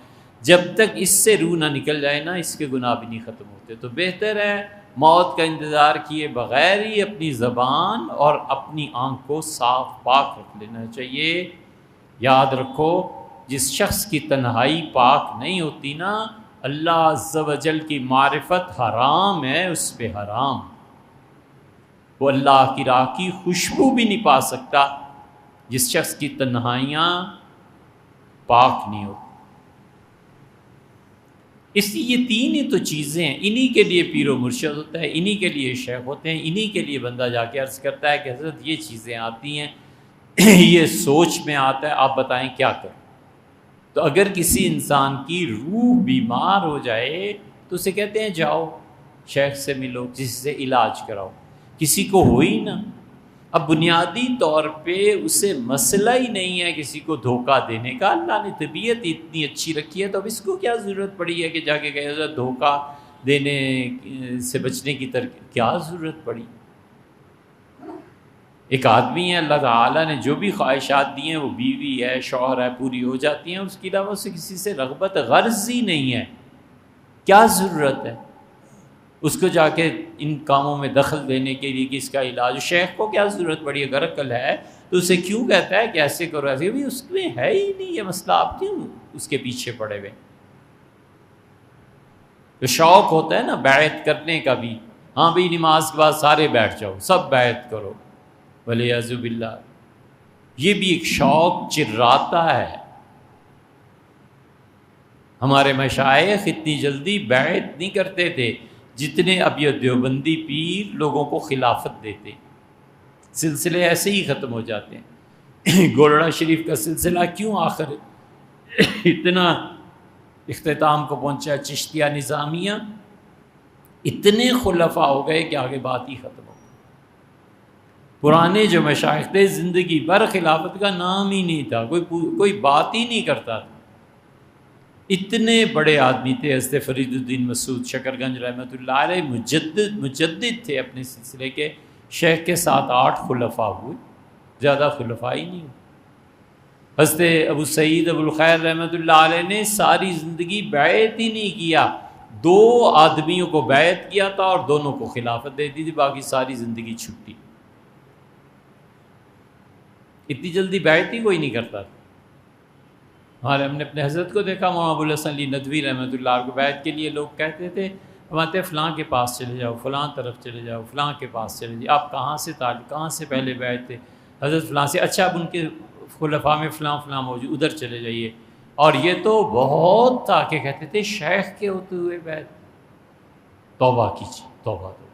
جب تک اس سے روح نہ نکل جائے نا اس کے گناہ بھی نہیں ختم ہوتے. تو بہتر ہے موت کا انتظار کیے بغیر ہی اپنی زبان اور اپنی آنکھ کو صاف پاک رکھ لینا چاہیے. یاد رکھو، جس شخص کی تنہائی پاک نہیں ہوتی نا، اللہ عز و جل کی معرفت حرام ہے اس پہ، حرام. وہ اللہ کی راہ کی خوشبو بھی نہیں پا سکتا جس شخص کی تنہائیاں پاک نہیں ہوتی۔ اس لیے یہ تین ہی تو چیزیں ہیں، انہی کے لیے پیر و مرشد ہوتا ہے، انہی کے لیے شیخ ہوتے ہیں، انہی کے لیے بندہ جا کے عرض کرتا ہے کہ حضرت یہ چیزیں آتی ہیں، یہ سوچ میں آتا ہے، آپ بتائیں کیا کریں۔ تو اگر کسی انسان کی روح بیمار ہو جائے تو اسے کہتے ہیں جاؤ شیخ سے ملو، کسی سے علاج کراؤ، کسی کو ہو ہی نہ۔ اب بنیادی طور پہ اسے مسئلہ ہی نہیں ہے کسی کو دھوکہ دینے کا، اللہ نے طبیعت اتنی اچھی رکھی ہے تو اب اس کو کیا ضرورت پڑی ہے کہ جا کے کہے دھوکہ دینے سے بچنے کی کیا ضرورت پڑی۔ ایک آدمی ہے، اللہ تعالیٰ نے جو بھی خواہشات دی ہیں، وہ بیوی ہے، شوہر ہے، پوری ہو جاتی ہیں، اس کے علاوہ اسے کسی سے رغبت غرض ہی نہیں ہے، کیا ضرورت ہے اس کو جا کے ان کاموں میں دخل دینے کے لیے کہ اس کا علاج، شیخ کو کیا ضرورت پڑی ہے؟ اگر عقل ہے تو اسے کیوں کہتا ہے کہ ایسے کرو ایسے، بھی اس میں ہے ہی نہیں یہ مسئلہ، آپ کیوں اس کے پیچھے پڑے ہوئے؟ تو شوق ہوتا ہے نا بیعت کرنے کا بھی، ہاں بھئی نماز کے بعد سارے بیٹھ جاؤ، سب بیعت کرو، ولیعذ باللہ، یہ بھی ایک شوق چراتا ہے۔ ہمارے مشائخ اتنی جلدی بیعت نہیں کرتے تھے جتنے اب یہ دیوبندی پیر لوگوں کو خلافت دیتے، سلسلے ایسے ہی ختم ہو جاتے ہیں۔ گولڑا شریف کا سلسلہ کیوں آخر اتنا اختتام کو پہنچا؟ چشتیہ نظامیہ اتنے خلفاء ہو گئے کہ آگے بات ہی ختم ہو گئی۔ پرانے جو مشائخ تھے زندگی بھر خلافت کا نام ہی نہیں تھا، کوئی بات ہی نہیں کرتا تھا۔ اتنے بڑے آدمی تھے حضرت فرید الدین مسعود شکر گنج رحمۃ اللہ علیہ، مجدد تھے اپنے سلسلے کے، شیخ کے 7-8 خلفاء ہوئے، زیادہ خلفاء ہی نہیں ہوئے۔ حضرت ابو سعید ابو الخیر رحمۃ اللہ علیہ نے ساری زندگی بیعت ہی نہیں کیا، 2 آدمیوں کو بیعت کیا تھا اور دونوں کو خلافت دے دی تھی، باقی ساری زندگی چھٹی۔ اتنی جلدی بیعت ہی کوئی نہیں کرتا تھا۔ ہم نے اپنے حضرت کو دیکھا، مولانا ابو الحسن علی ندوی رحمۃ اللہ علیہ کو بیعت کے لیے لوگ کہتے تھے، ہمارے فلاں کے پاس چلے جاؤ، فلاں طرف چلے جاؤ، فلاں کے پاس چلے جاؤ، آپ کہاں سے پہلے بیعت تھے؟ حضرت فلاں سے، اچھا اب ان کے خلفاء میں فلاں موجود، ادھر چلے جائیے۔ اور یہ تو بہت تھا کہ کہتے تھے شیخ کے ہوتے ہوئے بیعت، توبہ کیجیے، توبہ دو،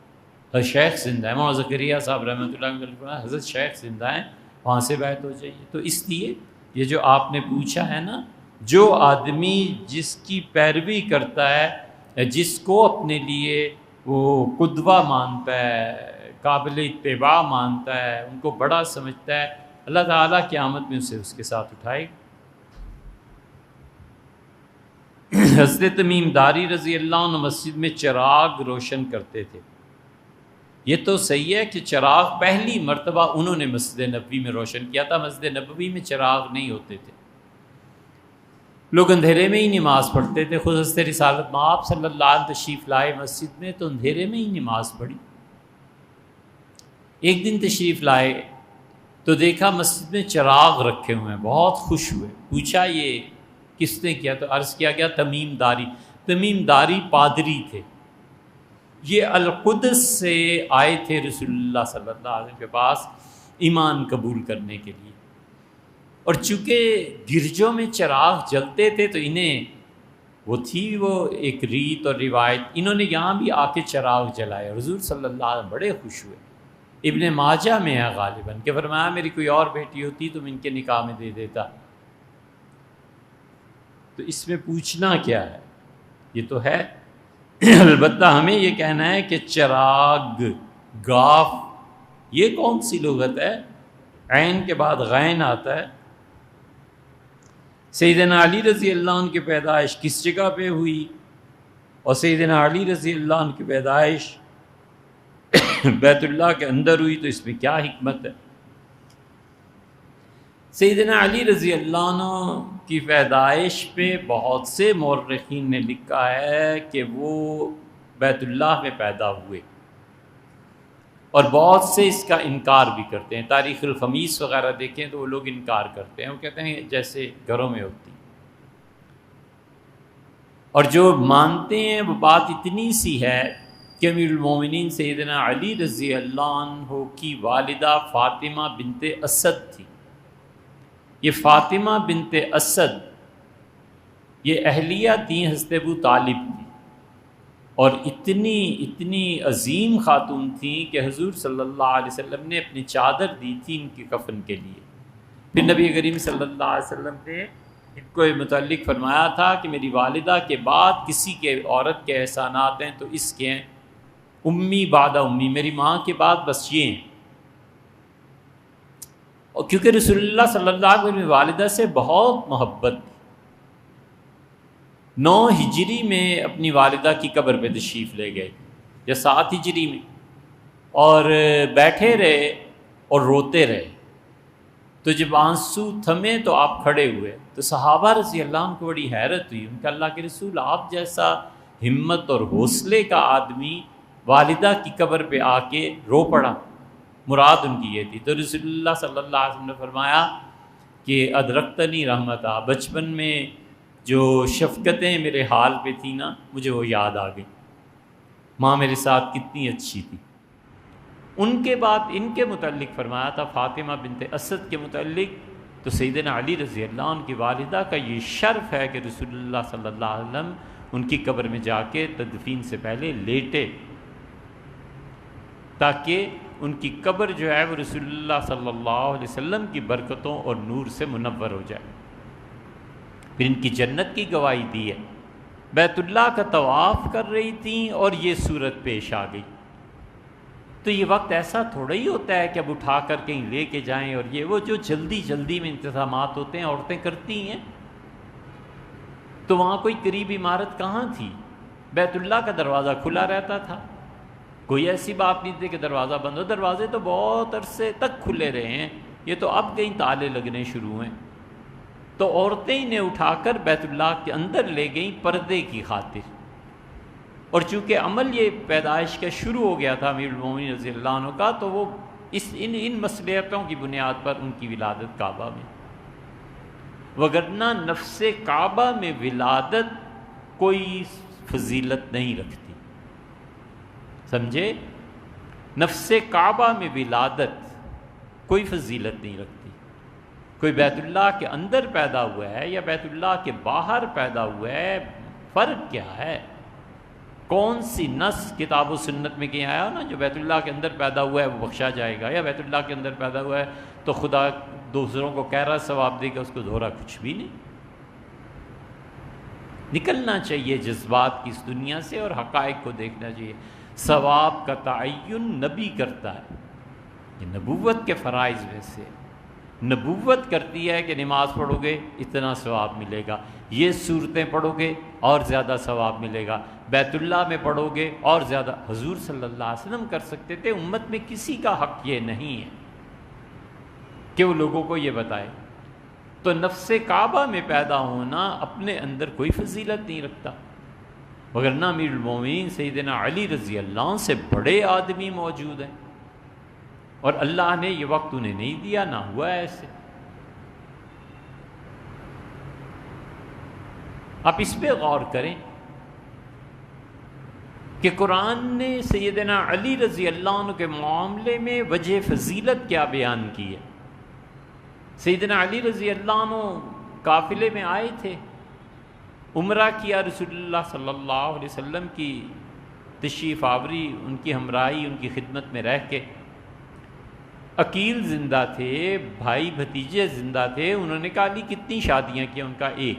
شیخ زندہ ہے، مولانا زکریا صاحب رحمۃ اللہ علیہ، حضرت شیخ زندہ ہیں، وہاں سے بیعت ہو جائیے۔ تو اس لیے یہ جو آپ نے پوچھا ہے نا، جو آدمی جس کی پیروی کرتا ہے، جس کو اپنے لیے وہ قدوہ مانتا ہے، قابل اتباع مانتا ہے، ان کو بڑا سمجھتا ہے، اللہ تعالیٰ قیامت میں اسے اس کے ساتھ اٹھائے گا۔ حضرت تمیم داری رضی اللہ عنہ مسجد میں چراغ روشن کرتے تھے۔ یہ تو صحیح ہے کہ چراغ پہلی مرتبہ انہوں نے مسجد نبوی میں روشن کیا تھا، مسجد نبوی میں چراغ نہیں ہوتے تھے، لوگ اندھیرے میں ہی نماز پڑھتے تھے۔ خود حضرت رسالت مآب صلی اللہ علیہ وسلم تشریف لائے مسجد میں تو اندھیرے میں ہی نماز پڑھی۔ ایک دن تشریف لائے تو دیکھا مسجد میں چراغ رکھے ہوئے ہیں، بہت خوش ہوئے، پوچھا یہ کس نے کیا؟ تو عرض کیا گیا تمیم داری پادری تھے، یہ القدس سے آئے تھے رسول اللہ صلی اللہ علیہ وسلم کے پاس ایمان قبول کرنے کے لیے، اور چونکہ گرجوں میں چراغ جلتے تھے تو انہیں وہ ایک ریت اور روایت، انہوں نے یہاں بھی آ کے چراغ جلائے، حضور صلی اللہ علیہ وسلم بڑے خوش ہوئے۔ ابن ماجہ میں ہے غالباً کہ فرمایا میری کوئی اور بیٹی ہوتی تو میں ان کے نکاح میں دے دیتا۔ تو اس میں پوچھنا کیا ہے؟ یہ تو ہے، البتہ ہمیں یہ کہنا ہے کہ چراغ، گاف، یہ کون سی لغت ہے؟ عین کے بعد غین آتا ہے۔ سیدنا علی رضی اللہ عنہ کی پیدائش کس جگہ پہ ہوئی؟ اور سیدنا علی رضی اللہ عنہ کی پیدائش بیت اللہ کے اندر ہوئی، تو اس میں کیا حکمت ہے؟ سیدنا علی رضی اللہ عنہ کی پیدائش پہ بہت سے مورخین نے لکھا ہے کہ وہ بیت اللہ میں پیدا ہوئے، اور بہت سے اس کا انکار بھی کرتے ہیں۔ تاریخ الخمیس وغیرہ دیکھیں تو وہ لوگ انکار کرتے ہیں، وہ کہتے ہیں جیسے گھروں میں ہوتی، اور جو مانتے ہیں وہ بات اتنی سی ہے کہ امیر المومنین سیدنا علی رضی اللہ عنہ کی والدہ فاطمہ بنت اسد تھی۔ یہ فاطمہ بنت اسد یہ اہلیہ تھیں حضرت ابو طالب کی، اور اتنی عظیم خاتون تھیں کہ حضور صلی اللہ علیہ وسلم نے اپنی چادر دی تھی ان کے کفن کے لیے۔ پھر نبی کریم صلی اللہ علیہ وسلم نے ان کو متعلق فرمایا تھا کہ میری والدہ کے بعد کسی کے عورت کے احسانات ہیں تو اس کے ہیں، امی بعد امی، میری ماں کے بعد بس یہ ہیں۔ اور کیونکہ رسول اللہ صلی اللہ علیہ وسلم والدہ سے بہت محبت تھی، 9 ہجری میں اپنی والدہ کی قبر پہ تشریف لے گئے یا 7 ہجری میں، اور بیٹھے رہے اور روتے رہے۔ تو جب آنسو تھمے تو آپ کھڑے ہوئے، تو صحابہ رضی اللہ عنہ کو بڑی حیرت ہوئی، ان کا اللہ کے رسول آپ جیسا ہمت اور حوصلے کا آدمی والدہ کی قبر پہ آ کے رو پڑا، مراد ان کی یہ تھی۔ تو رسول اللہ صلی اللہ علیہ وسلم نے فرمایا کہ ادرکتنی رحمتہ، بچپن میں جو شفقتیں میرے حال پہ تھیں نا، مجھے وہ یاد آ گئی، ماں میرے ساتھ کتنی اچھی تھی۔ ان کے بعد ان کے متعلق فرمایا تھا فاطمہ بنت اسد کے متعلق، تو سیدنا علی رضی اللہ عنہ کی والدہ کا یہ شرف ہے کہ رسول اللہ صلی اللہ علیہ وسلم ان کی قبر میں جا کے تدفین سے پہلے لیٹے، تاکہ ان کی قبر جو ہے وہ رسول اللہ صلی اللہ علیہ وسلم کی برکتوں اور نور سے منور ہو جائے۔ پھر ان کی جنت کی گواہی دی ہے، بیت اللہ کا طواف کر رہی تھیں اور یہ صورت پیش آ گئی۔ تو یہ وقت ایسا تھوڑا ہی ہوتا ہے کہ اب اٹھا کر کہیں لے کے جائیں، اور یہ وہ جو جلدی میں انتظامات ہوتے ہیں عورتیں کرتی ہیں۔ تو وہاں کوئی قریب عمارت کہاں تھی، بیت اللہ کا دروازہ کھلا رہتا تھا، کوئی ایسی بات نہیں تھی کہ دروازہ بند ہو، دروازے تو بہت عرصے تک کھلے رہے ہیں، یہ تو اب کہیں تالے لگنے شروع ہیں۔ تو عورتیں انہیں اٹھا کر بیت اللہ کے اندر لے گئیں پردے کی خاطر، اور چونکہ عمل یہ پیدائش کا شروع ہو گیا تھا امیر المومنین رضی اللہ عنہ کا، تو وہ ان مصلحتوں کی بنیاد پر ان کی ولادت کعبہ میں، وگرنہ نفس کعبہ میں ولادت کوئی فضیلت نہیں رکھتی، سمجھے؟ نفس کعبہ میں ولادت کوئی فضیلت نہیں رکھتی۔ کوئی بیت اللہ کے اندر پیدا ہوا ہے یا بیت اللہ کے باہر پیدا ہوا ہے، فرق کیا ہے؟ کون سی نص کتاب و سنت میں کہیں آیا نا جو بیت اللہ کے اندر پیدا ہوا ہے وہ بخشا جائے گا، یا بیت اللہ کے اندر پیدا ہوا ہے تو خدا دوسروں کو کہہ رہا ثواب دے گا، اس کو دھورا کچھ بھی نہیں۔ نکلنا چاہیے جذبات کی اس دنیا سے اور حقائق کو دیکھنا چاہیے۔ ثواب کا تعین نبی کرتا ہے، یہ نبوت کے فرائض میں سے نبوت کرتی ہے کہ نماز پڑھو گے اتنا ثواب ملے گا، یہ صورتیں پڑھو گے اور زیادہ ثواب ملے گا، بیت اللہ میں پڑھو گے اور زیادہ۔ حضور صلی اللہ علیہ وسلم کر سکتے تھے، امت میں کسی کا حق یہ نہیں ہے کہ وہ لوگوں کو یہ بتائے۔ تو نفس کعبہ میں پیدا ہونا اپنے اندر کوئی فضیلت نہیں رکھتا، وگرنہ امیر المومنین سیدنا علی رضی اللہ عنہ سے بڑے آدمی موجود ہیں، اور اللہ نے یہ وقت انہیں نہیں دیا، نہ ہوا ایسے۔ آپ اس پہ غور کریں کہ قرآن نے سیدنا علی رضی اللہ عنہ کے معاملے میں وجہ فضیلت کیا بیان کی ہے۔ سیدنا علی رضی اللہ عنہ قافلے میں آئے تھے، عمرہ کیا، رسول اللہ صلی اللہ علیہ وسلم کی تشریف آوری، ان کی ہمراہی، ان کی خدمت میں رہ کے۔ عقیل زندہ تھے، بھائی بھتیجے زندہ تھے، انہوں نے کہا علی کتنی شادیاں کی؟ ان کا ایک۔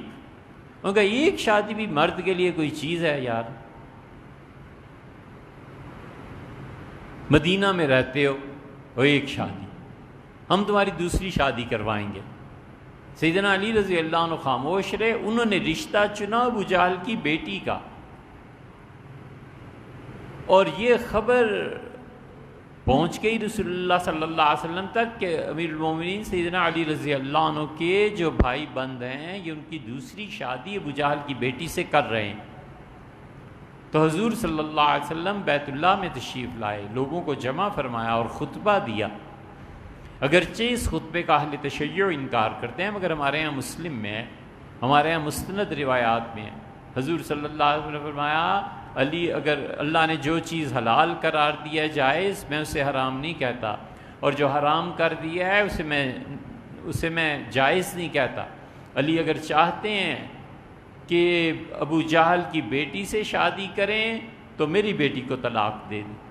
ان کا ایک شادی بھی مرد کے لیے کوئی چیز ہے یار؟ مدینہ میں رہتے ہو اور ایک شادی، ہم تمہاری دوسری شادی کروائیں گے۔ سیدنا علی رضی اللہ عنہ خاموش رہے، انہوں نے رشتہ چنا ابو جہل کی بیٹی کا، اور یہ خبر پہنچ گئی رسول اللہ صلی اللہ علیہ وسلم تک کہ امیر المومنین سیدنا علی رضی اللہ عنہ کے جو بھائی بند ہیں یہ ان کی دوسری شادی ابو جہل کی بیٹی سے کر رہے ہیں۔ تو حضور صلی اللہ علیہ وسلم بیت اللہ میں تشریف لائے، لوگوں کو جمع فرمایا اور خطبہ دیا۔ اگرچہ اس خطبے کا اہل تشیع انکار کرتے ہیں، مگر ہمارے یہاں مسلم میں ہے، ہمارے یہاں مستند روایات میں ہے، حضور صلی اللہ علیہ وسلم نے فرمایا علی اگر اللہ نے جو چیز حلال قرار دیا ہے جائز، میں اسے حرام نہیں کہتا، اور جو حرام کر دیا ہے اسے میں جائز نہیں کہتا۔ علی اگر چاہتے ہیں کہ ابو جہل کی بیٹی سے شادی کریں تو میری بیٹی کو طلاق دے دیں۔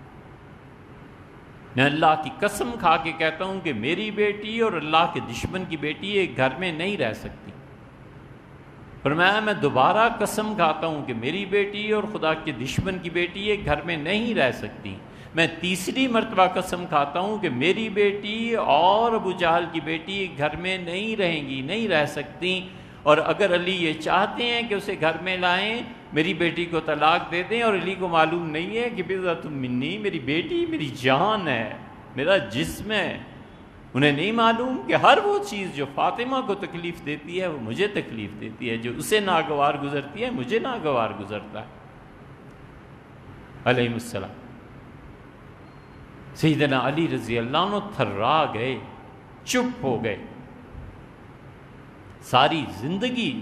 میں اللہ کی قسم کھا کے کہتا ہوں کہ میری بیٹی اور اللہ کے دشمن کی بیٹی ایک گھر میں نہیں رہ سکتی۔ فرمایا میں دوبارہ قسم کھاتا ہوں کہ میری بیٹی اور خدا کے دشمن کی بیٹی ایک گھر میں نہیں رہ سکتی۔ میں تیسری مرتبہ قسم کھاتا ہوں کہ میری بیٹی اور ابو جہل کی بیٹی ایک گھر میں نہیں رہیں گی، نہیں رہ سکتی، اور اگر علی یہ چاہتے ہیں کہ اسے گھر میں لائیں، میری بیٹی کو طلاق دے دیں، اور علی کو معلوم نہیں ہے کہ بضعۃ منی، میری بیٹی میری جان ہے، میرا جسم ہے، انہیں نہیں معلوم کہ ہر وہ چیز جو فاطمہ کو تکلیف دیتی ہے وہ مجھے تکلیف دیتی ہے، جو اسے ناگوار گزرتی ہے مجھے ناگوار گزرتا ہے علیہ السلام۔ سیدنا علی رضی اللہ عنہ تھرا گئے، چپ ہو گئے۔ ساری زندگی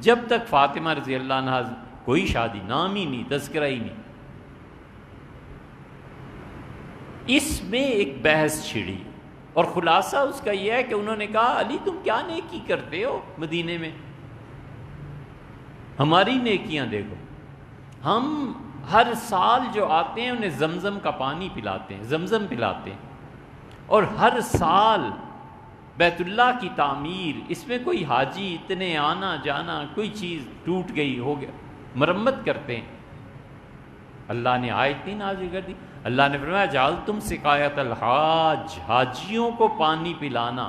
جب تک فاطمہ رضی اللہ عنہ کوئی شادی، نام ہی نہیں، تذکرہ ہی نہیں، اس میں ایک بحث چھڑی، اور خلاصہ اس کا یہ ہے کہ انہوں نے کہا علی تم کیا نیکی کرتے ہو مدینے میں، ہماری نیکیاں دیکھو، ہم ہر سال جو آتے ہیں انہیں زمزم کا پانی پلاتے ہیں، زمزم پلاتے ہیں، اور ہر سال بیت اللہ کی تعمیر، اس میں کوئی حاجی اتنے آنا جانا، کوئی چیز ٹوٹ گئی ہو گیا، مرمت کرتے ہیں۔ اللہ نے آیت نہیں نازل کر دی، اللہ نے فرمایا جعلتم سقایت الحاج، حاجیوں کو پانی پلانا۔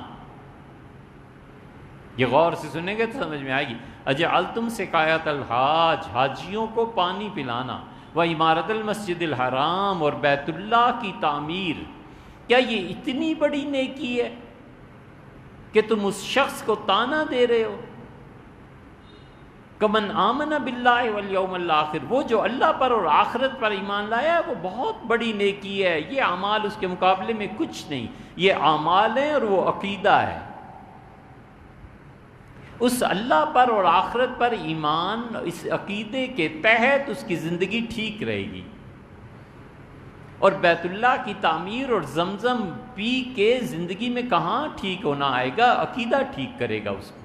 یہ غور سے سنیں گے تو سمجھ میں آئے گی، اجعلتم سقایت الحاج، حاجیوں کو پانی پلانا، وعمارت المسجد الحرام، اور بیت اللہ کی تعمیر، کیا یہ اتنی بڑی نیکی ہے کہ تم اس شخص کو طعنہ دے رہے ہو؟ کمن آمن باللہ والیوم الآخر، وہ جو اللہ پر اور آخرت پر ایمان لایا ہے وہ بہت بڑی نیکی ہے، یہ اعمال اس کے مقابلے میں کچھ نہیں، یہ اعمال ہیں اور وہ عقیدہ ہے۔ اس اللہ پر اور آخرت پر ایمان، اس عقیدے کے تحت اس کی زندگی ٹھیک رہے گی، اور بیت اللہ کی تعمیر اور زمزم پی کے زندگی میں کہاں ٹھیک ہونا آئے گا؟ عقیدہ ٹھیک کرے گا اس کو۔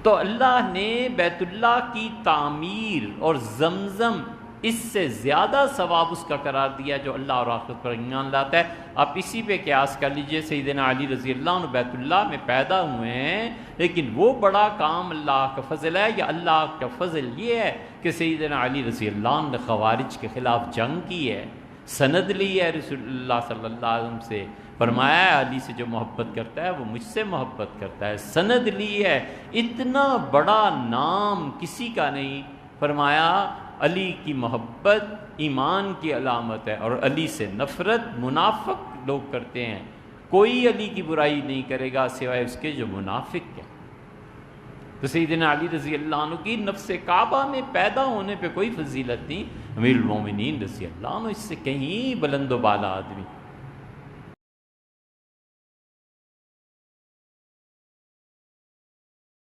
تو اللہ نے بیت اللہ کی تعمیر اور زمزم، اس سے زیادہ ثواب اس کا قرار دیا جو اللہ اور آخرت پر ایمان لاتا ہے۔ آپ اسی پہ قیاس کر لیجئے، سیدنا علی رضی اللہ عنہ بیت اللہ میں پیدا ہوئے ہیں، لیکن وہ بڑا کام اللہ کا فضل ہے، یا اللہ کا فضل یہ ہے کہ سیدنا علی رضی اللہ عنہ نے خوارج کے خلاف جنگ کی ہے، سند لی ہے رسول اللہ صلی اللہ علیہ وسلم سے، فرمایا ہے علی سے جو محبت کرتا ہے وہ مجھ سے محبت کرتا ہے، سند لی ہے، اتنا بڑا نام کسی کا نہیں۔ فرمایا علی کی محبت ایمان کی علامت ہے، اور علی سے نفرت منافق لوگ کرتے ہیں، کوئی علی کی برائی نہیں کرے گا سوائے اس کے جو منافق ہے۔ تو سیدنا علی رضی اللہ عنہ کی نفس کعبہ میں پیدا ہونے پہ کوئی فضیلت نہیں، امیر المومنین رضی اللہ عنہ اس سے کہیں بلند و بالا آدمی۔